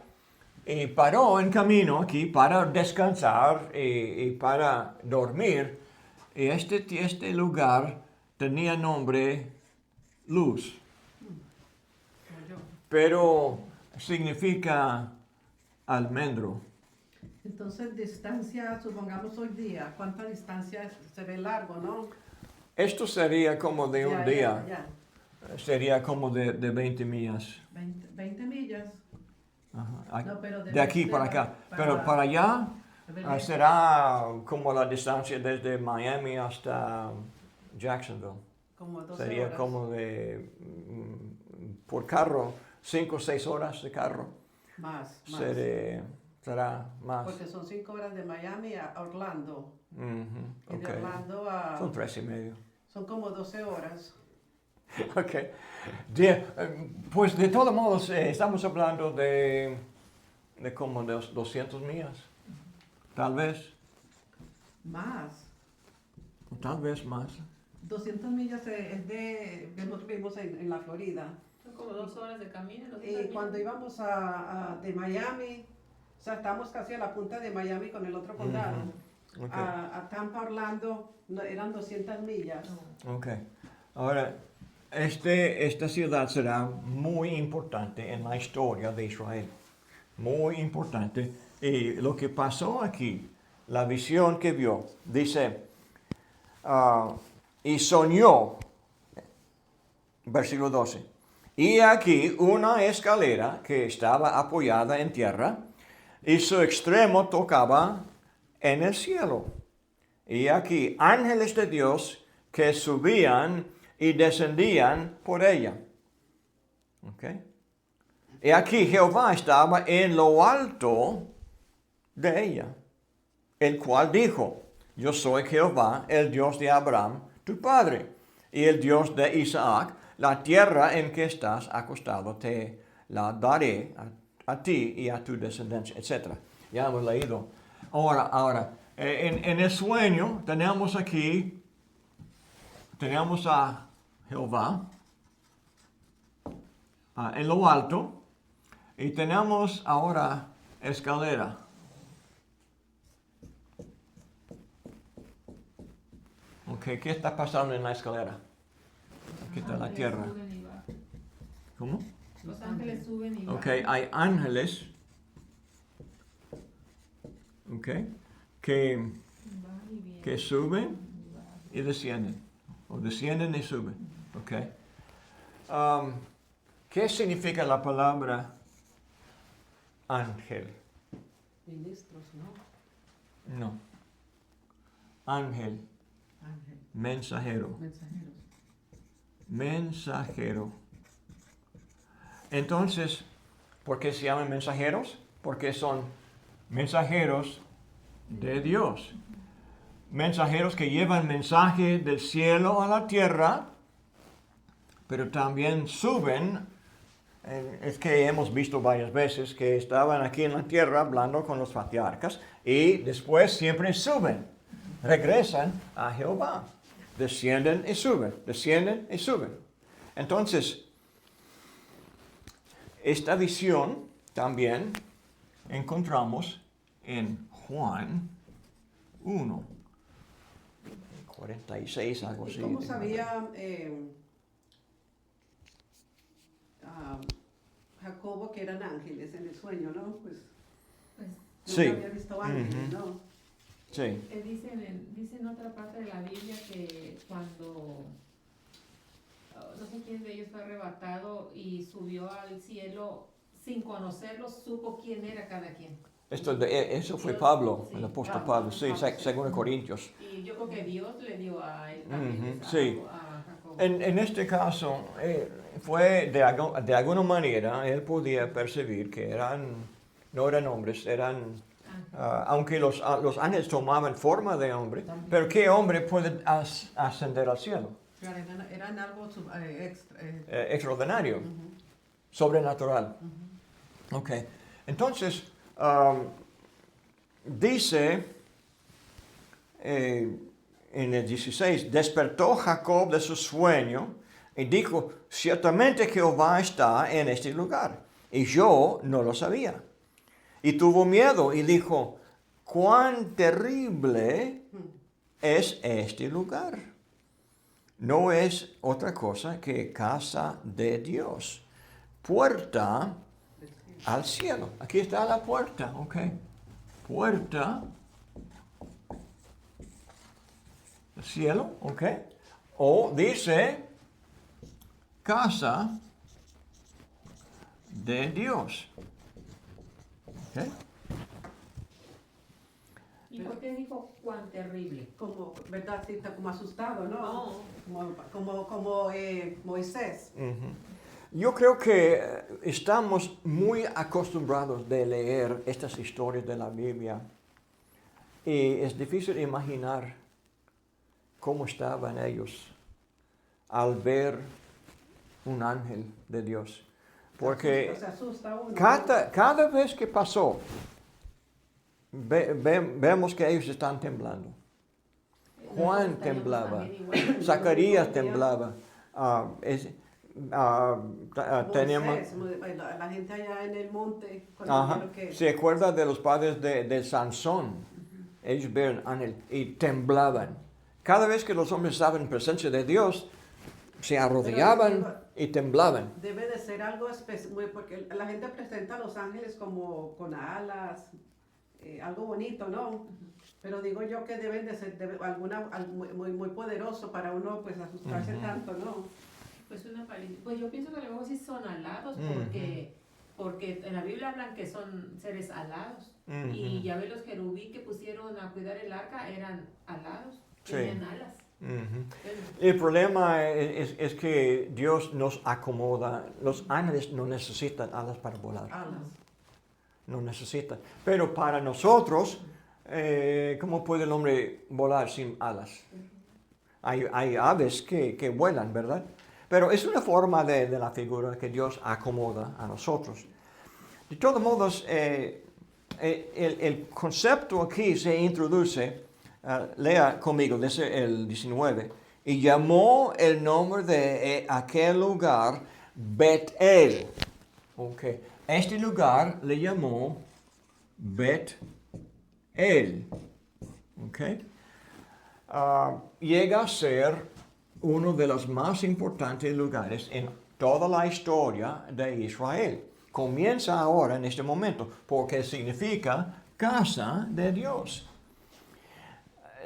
y paró en camino aquí para descansar y para dormir. Y este lugar tenía nombre Luz, pero significa almendro. Entonces, distancia, supongamos hoy día, ¿cuánta distancia se ve largo, no? Esto sería como de un día. Ya. Sería como de 20 millas. 20 millas. Ajá. No, pero De aquí para acá. Pero para allá será como la distancia desde Miami hasta Jacksonville. Como 12 Sería horas. como de, por carro, 5 o 6 horas de carro. Más. Será más. Porque son 5 horas de Miami a Orlando. Ujú, Y de ok. Orlando a... Son 3:30. Son como 12 horas. Ok. Pues de todos modos, estamos hablando de como de 200 millas. Tal vez. Más. O tal vez más. 200 millas es de... Nosotros vivimos en la Florida. Son como 2 horas de camino. Y cuando íbamos de Miami, o sea, estábamos casi a la punta de Miami con el otro condado. Ok. A Tampa, Orlando, eran 200 millas. Ok. Ahora, esta ciudad será muy importante en la historia de Israel. Muy importante. Y lo que pasó aquí, la visión que vio, dice, y soñó, versículo 12, y aquí una escalera que estaba apoyada en tierra, y su extremo tocaba en el cielo. Y aquí ángeles de Dios que subían y descendían por ella. Okay. Y aquí Jehová estaba en lo alto de ella. el cual dijo, yo soy Jehová, el Dios de Abraham, tu padre, y el Dios de Isaac. La tierra en que estás acostado te la daré a ti y a tu descendencia, etc. Ya hemos leído. Ahora, en el sueño tenemos a Jehová en lo alto y tenemos ahora escalera. Ok, ¿qué está pasando en la escalera? Aquí está la tierra. Suben y bajan. ¿Cómo? Los ángeles suben y bajan. Ok, hay ángeles, ok, que Van y vienen. que suben y descienden, o descienden y suben, ok. ¿Qué significa la palabra ángel? Ministros, ¿no? No. Ángel, Ángel, mensajero. mensajeros. Mensajero. Entonces, ¿por qué se llaman mensajeros? Porque son mensajeros de Dios. Mensajeros que llevan mensaje del cielo a la tierra, pero también suben. Es que hemos visto varias veces que estaban aquí en la tierra hablando con los patriarcas y después siempre suben, regresan a Jehová. Descienden y suben, descienden y suben. Entonces, esta visión también encontramos en Juan 1, 46, algo ¿Y así. cómo sabía Jacobo que eran ángeles en el sueño, no? Pues Pues, Sí. nunca había visto ángeles, Ujú. ¿no? Sí, dice en otra parte de la Biblia que cuando no sé quién de ellos fue arrebatado y subió al cielo sin conocerlos, supo quién era cada quien. eso fue Dios, Pablo, sí, el apóstol Pablo, Pablo, sí, Pablo, sí. según Corintios. Y yo creo que Dios le dio a él también Ujú, sí. a Jacob. En este caso, fue de alguna manera, él podía percibir que no eran hombres, aunque los ángeles tomaban forma de hombre, pero ¿qué hombre puede ascender al cielo? Claro, eran algo extra. Extraordinario, Ujú, sobrenatural. ujú. Ok, entonces, dice en el 16, despertó Jacob de su sueño y dijo, ciertamente Jehová está en este lugar, y yo no lo sabía. Y tuvo miedo y dijo, cuán terrible es este lugar. No es otra cosa que casa de Dios, puerta al cielo. Aquí está la puerta, ok. Puerta al cielo, ok. O dice casa de Dios. Ok. ¿Y por qué dijo cuán terrible? Como, ¿verdad? Sí, está como asustado, ¿no? No. Como Moisés. Ujú. Yo creo que estamos muy acostumbrados de leer estas historias de la Biblia y es difícil imaginar cómo estaban ellos al ver un ángel de Dios. Porque Se asusta uno. cada vez que pasó, vemos que ellos están temblando. Juan Nosotros temblaba, estaríamos también igual. Zacarías temblaba. Tenemos, Moisés, la gente allá en el monte, cuando ajá, vieron que se acuerda de los padres de Sansón. Ellos vieron ángel y temblaban. Cada vez que los hombres estaban en presencia de Dios, se arrodillaban y temblaban. debe de ser algo especial, porque la gente presenta a los ángeles como con alas, algo bonito, ¿no? Pero digo yo que deben de ser muy poderoso para uno pues asustarse Ujú. tanto, ¿no? Pues yo pienso que a lo mejor sí son alados porque en la Biblia hablan que son seres alados. Ujú. Y ya ves los querubí que pusieron a cuidar el arca eran alados, Sí. tenían alas. Ujú. Entonces, El problema es que Dios nos acomoda. Los ángeles no necesitan alas para volar. Alas. No necesitan. Pero para nosotros, ¿Cómo puede el hombre volar sin alas? Hay aves que vuelan, ¿verdad? Pero es una forma de la figura que Dios acomoda a nosotros. De todos modos, el concepto aquí se introduce, lea conmigo, desde el 19, y llamó el nombre de aquel lugar Bet-El. Okay. Este lugar le llamó Bet-El. Okay. Llega a ser uno de los más importantes lugares en toda la historia de Israel. Comienza ahora en este momento, porque significa casa de Dios.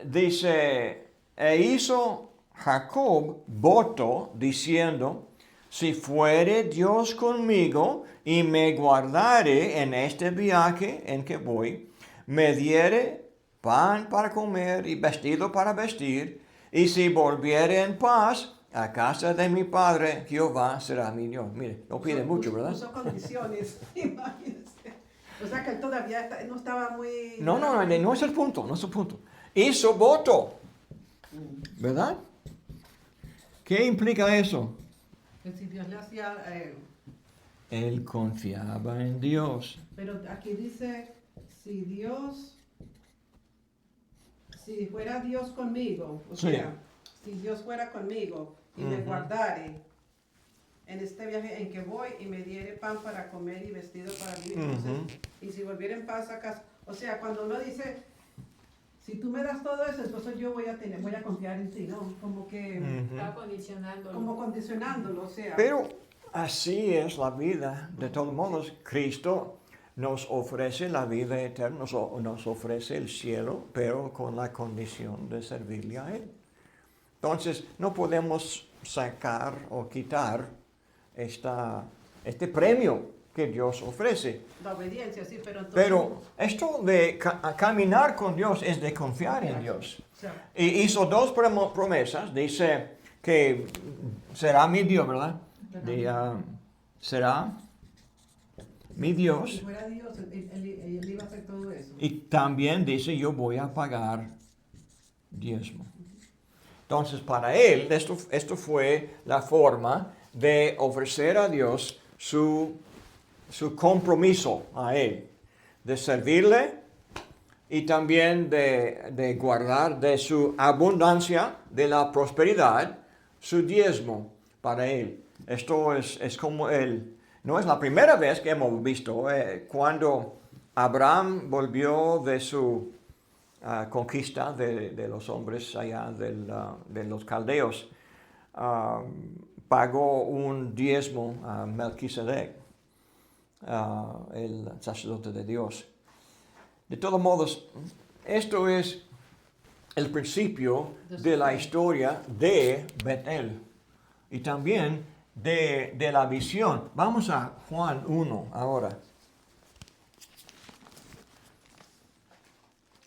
Dice, e hizo Jacob voto diciendo, si fuere Dios conmigo y me guardare en este viaje en que voy, me diere pan para comer y vestido para vestir, y si volviere en paz a casa de mi padre, Jehová será mi Dios. Mire, no pide mucho, ¿verdad? Puso condiciones, imagínense. O sea que él todavía no estaba muy... No es el punto, no es el punto. Hizo voto, ¿verdad? ¿Qué implica eso? Que si Dios le hacía... Él confiaba en Dios. pero aquí dice, si fuera Dios conmigo, o Sí. sea, si Dios fuera conmigo y me Ujú. guardare en este viaje en que voy y me diere pan para comer y vestido para vivir, entonces, y si volviera en paz a casa, o sea, cuando uno dice, si tú me das todo eso, entonces yo voy a confiar en ti, ¿no? Como que, Ujú. Estaba condicionándolo. como condicionándolo, o sea. Pero así es la vida. De todos modos, Cristo nos ofrece la vida eterna, nos ofrece el cielo, pero con la condición de servirle a Él. Entonces, no podemos sacar o quitar este premio que Dios ofrece. La obediencia, sí, pero entonces... Pero esto de caminar con Dios es de confiar en Dios. O sea, Y hizo dos promesas. Dice que será mi Dios, ¿verdad? Será mi si Dios. fuera Dios, él iba a hacer todo eso. Y también dice, yo voy a pagar diezmo. Entonces, para él, esto fue la forma de ofrecer a Dios su compromiso a él, de servirle y también de guardar de su abundancia, de la prosperidad, su diezmo para él. Esto es como no es la primera vez que hemos visto, cuando Abraham volvió de su conquista de los hombres allá de los caldeos, pagó un diezmo a Melquisedec, el sacerdote de Dios. De todos modos, esto es el principio de la historia de Bet-El y también de la visión. Vamos a Juan 1 ahora,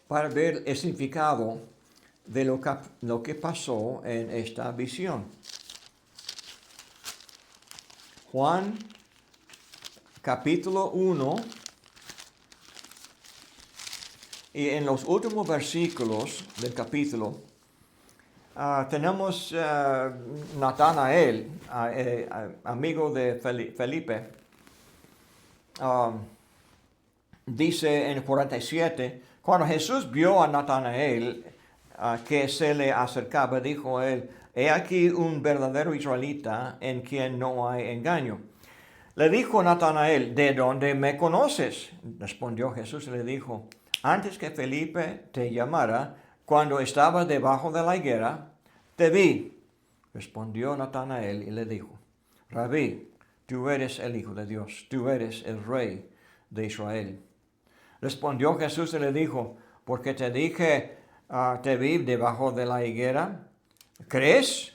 para ver el significado de lo que pasó en esta visión. Juan capítulo 1, y en los últimos versículos del capítulo tenemos Natanael, amigo de Felipe, dice en 47, cuando Jesús vio a Natanael que se le acercaba, dijo él, he aquí un verdadero israelita en quien no hay engaño. Le dijo Natanael, ¿de dónde me conoces? Respondió Jesús y le dijo, antes que Felipe te llamara, cuando estaba debajo de la higuera, te vi. Respondió Natanael y le dijo, Rabí, tú eres el Hijo de Dios, tú eres el Rey de Israel. Respondió Jesús y le dijo, porque te dije, te vi debajo de la higuera, ¿crees?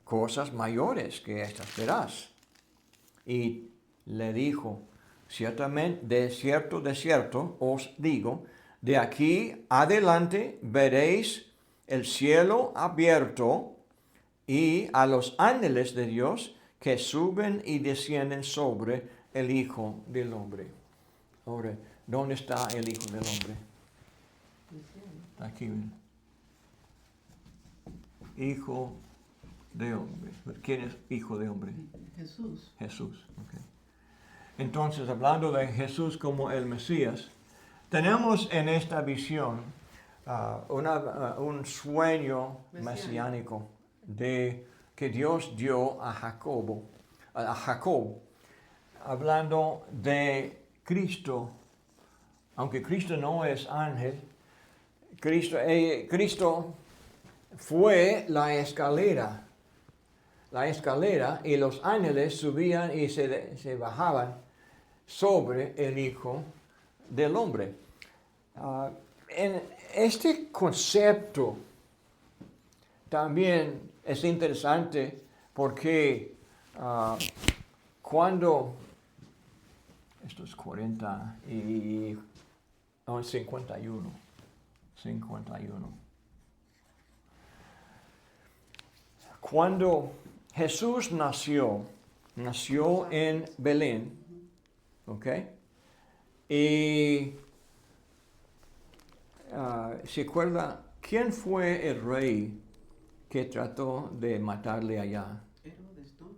Cosas mayores que estas verás. Y le dijo, ciertamente, de cierto os digo, de aquí adelante veréis el cielo abierto y a los ángeles de Dios que suben y descienden sobre el Hijo del Hombre. Ahora, ¿dónde está el Hijo del Hombre? Aquí. Hijo de hombre. ¿Quién es hijo de hombre? Jesús. Jesús. Okay. Entonces, hablando de Jesús como el Mesías, tenemos en esta visión un sueño mesiánico de que Dios dio a Jacob, hablando de Cristo. Aunque Cristo no es ángel, Cristo fue la escalera y los ángeles subían y se bajaban sobre el Hijo del Hombre. En este concepto también es interesante porque cuando estos 40 y 51. Cuando Jesús nació en Belén, ¿ok? Y ¿se acuerda quién fue el rey que trató de matarle allá? Herodes, ¿no?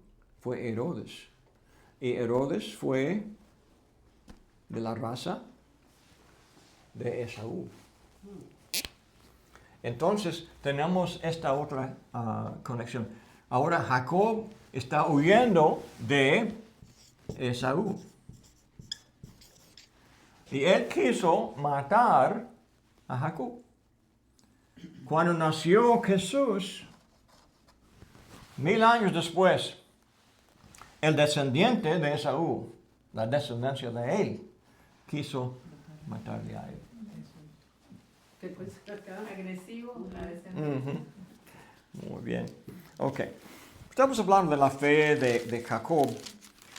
Fue Herodes. Y Herodes fue de la raza de Esaú. Entonces tenemos esta otra conexión. Ahora Jacob está huyendo de Esaú. Y él quiso matar a Jacob. Cuando nació Jesús, 1000 años después, el descendiente de Esaú, la descendencia de él, quiso matarle a él. Que pues acá. Agresivo, la descendencia. Muy bien. Ok. Estamos hablando de la fe de Jacob.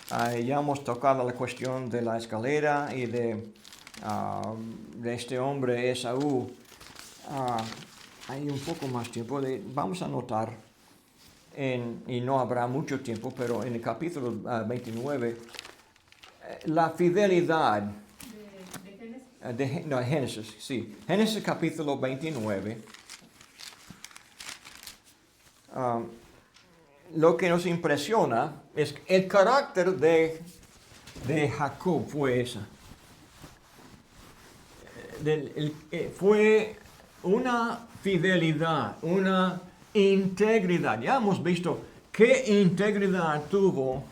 Ya hemos tocado la cuestión de la escalera y de este hombre Esaú. Hay un poco más tiempo. Vamos a notar, y no habrá mucho tiempo, pero en el capítulo 29, la fidelidad. ¿De Génesis? Génesis, sí. Génesis capítulo 29. Lo que nos impresiona es el carácter de Jacob fue esa. Fue una fidelidad, una integridad. Ya hemos visto qué integridad tuvo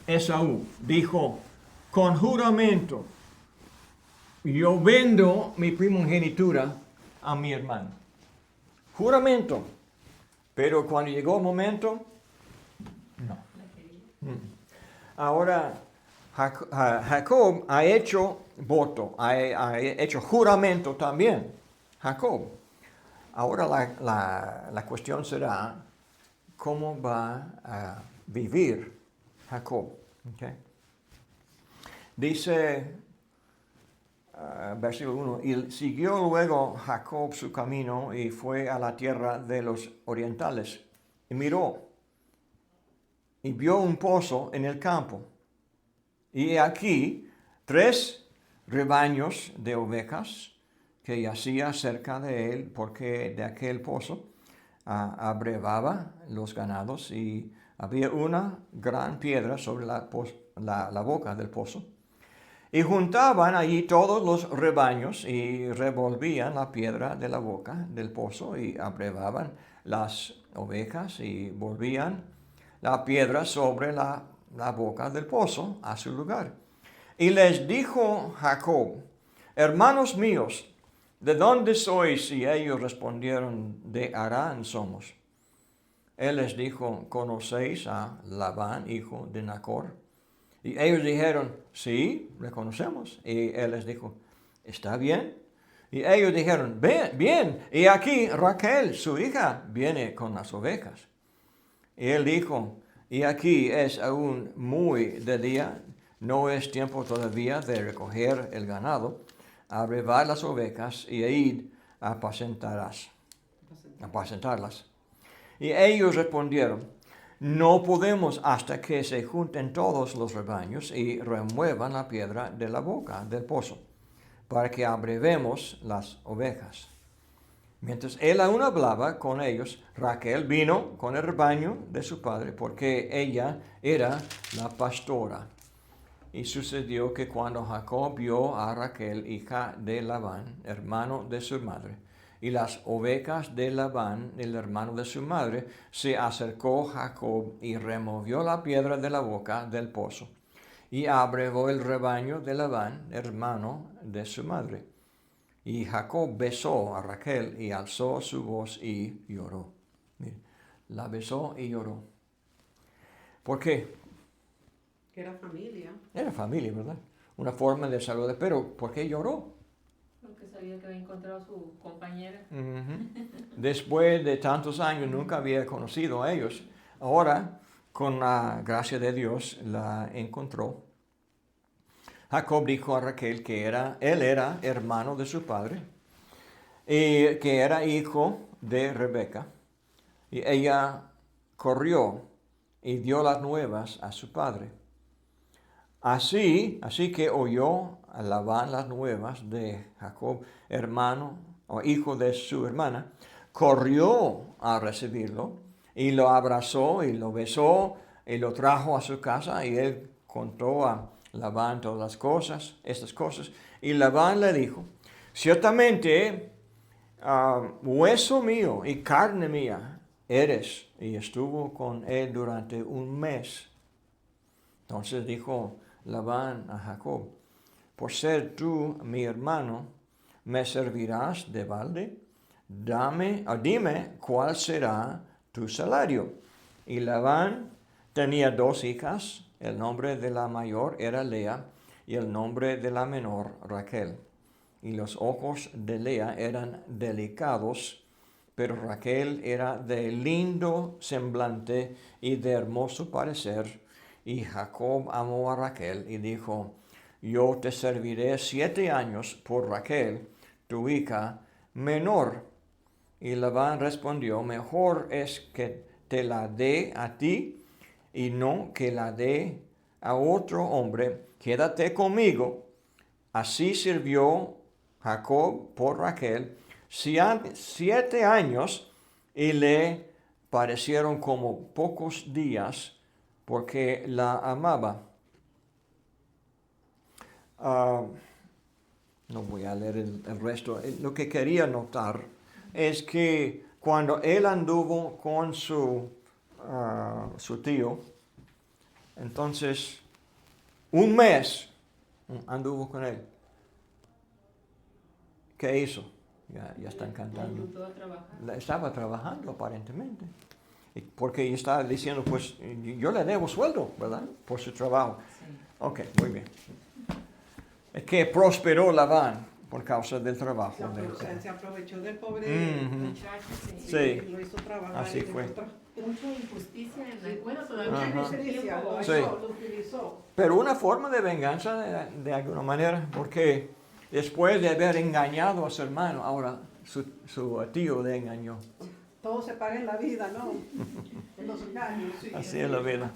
Esaú. Dijo, con juramento, yo vendo mi primogenitura a mi hermano. Juramento. Pero cuando llegó el momento, no. Ahora, Jacob ha hecho voto, ha hecho juramento también. Jacob. Ahora la cuestión será, ¿cómo va a vivir Jacob? Okay. Dice, versículo 1, y siguió luego Jacob su camino y fue a la tierra de los orientales y miró y vio un pozo en el campo y aquí 3 rebaños de ovejas que yacía cerca de él porque de aquel pozo abrevaba los ganados y había una gran piedra sobre la boca del pozo. Y juntaban allí todos los rebaños y revolvían la piedra de la boca del pozo y abrevaban las ovejas y volvían la piedra sobre la boca del pozo a su lugar. Y les dijo Jacob, hermanos míos, ¿de dónde sois? Y ellos respondieron, de Harán somos. Él les dijo, ¿conocéis a Labán, hijo de Nacor? Y ellos dijeron, sí, le conocemos. Y él les dijo, ¿está bien? Y ellos dijeron, bien. Y aquí Raquel, su hija, viene con las ovejas. Y él dijo, y aquí es aún muy de día, no es tiempo todavía de recoger el ganado, abrevar las ovejas y ir a apacentarlas. Y ellos respondieron, no podemos hasta que se junten todos los rebaños y remuevan la piedra de la boca del pozo. para que abrevemos las ovejas. Mientras él aún hablaba con ellos, Raquel vino con el rebaño de su padre, porque ella era la pastora. Y sucedió que cuando Jacob vio a Raquel, hija de Labán, hermano de su madre, y las ovejas de Labán, el hermano de su madre, se acercó Jacob y removió la piedra de la boca del pozo, y abrevó el rebaño de Labán, hermano de su madre. Y Jacob besó a Raquel y alzó su voz y lloró. Mire, la besó y lloró. ¿Por qué? Que era familia. Era familia, ¿verdad? Una forma de saludar. Pero, ¿por qué lloró? Porque sabía que había encontrado a su compañera. Después de tantos años nunca había conocido a ellos. Ahora, con la gracia de Dios, la encontró. Jacob dijo a Raquel que él era hermano de su padre y que era hijo de Rebeca. Y ella corrió y dio las nuevas a su padre. Así que oyó a Labán las nuevas de Jacob, hermano o hijo de su hermana, corrió a recibirlo y lo abrazó y lo besó y lo trajo a su casa, y él contó a Labán todas estas cosas, y Labán le dijo: ciertamente hueso mío y carne mía eres. Y estuvo con él durante un mes. Entonces dijo Labán a Jacob: por ser tú mi hermano, ¿me servirás de balde? Dime cuál será tu salario. Y Labán tenía 2 hijas. El nombre de la mayor era Lea y el nombre de la menor Raquel. Y los ojos de Lea eran delicados, pero Raquel era de lindo semblante y de hermoso parecer. Y Jacob amó a Raquel y dijo: yo te serviré 7 años por Raquel, tu hija menor. Y Labán respondió: mejor es que te la dé a ti y no que la dé a otro hombre. Quédate conmigo. Así sirvió Jacob por Raquel 7 años, y le parecieron como pocos días, porque la amaba. No voy a leer el resto. Lo que quería notar es que cuando él anduvo con su tío, entonces un mes anduvo con él. ¿Qué hizo? Ya están cantando. Ayudó a trabajar. Estaba trabajando aparentemente. Porque estaba diciendo, pues yo le debo sueldo, ¿verdad? Por su trabajo. Sí. Ok, muy bien. Es que prosperó Labán por causa del trabajo. Se aprovechó del pobre Muchacho, sí. Sí. Lo hizo trabajar. Así y fue. Mucha injusticia en la escuela Mucha todavía. injusticia, lo Sí. hizo, lo utilizó. Pero una forma de venganza de alguna manera, porque después de haber engañado a su hermano, ahora su tío le engañó. Todo se paga en la vida, ¿no? En los engaños, sí. Así es la vida.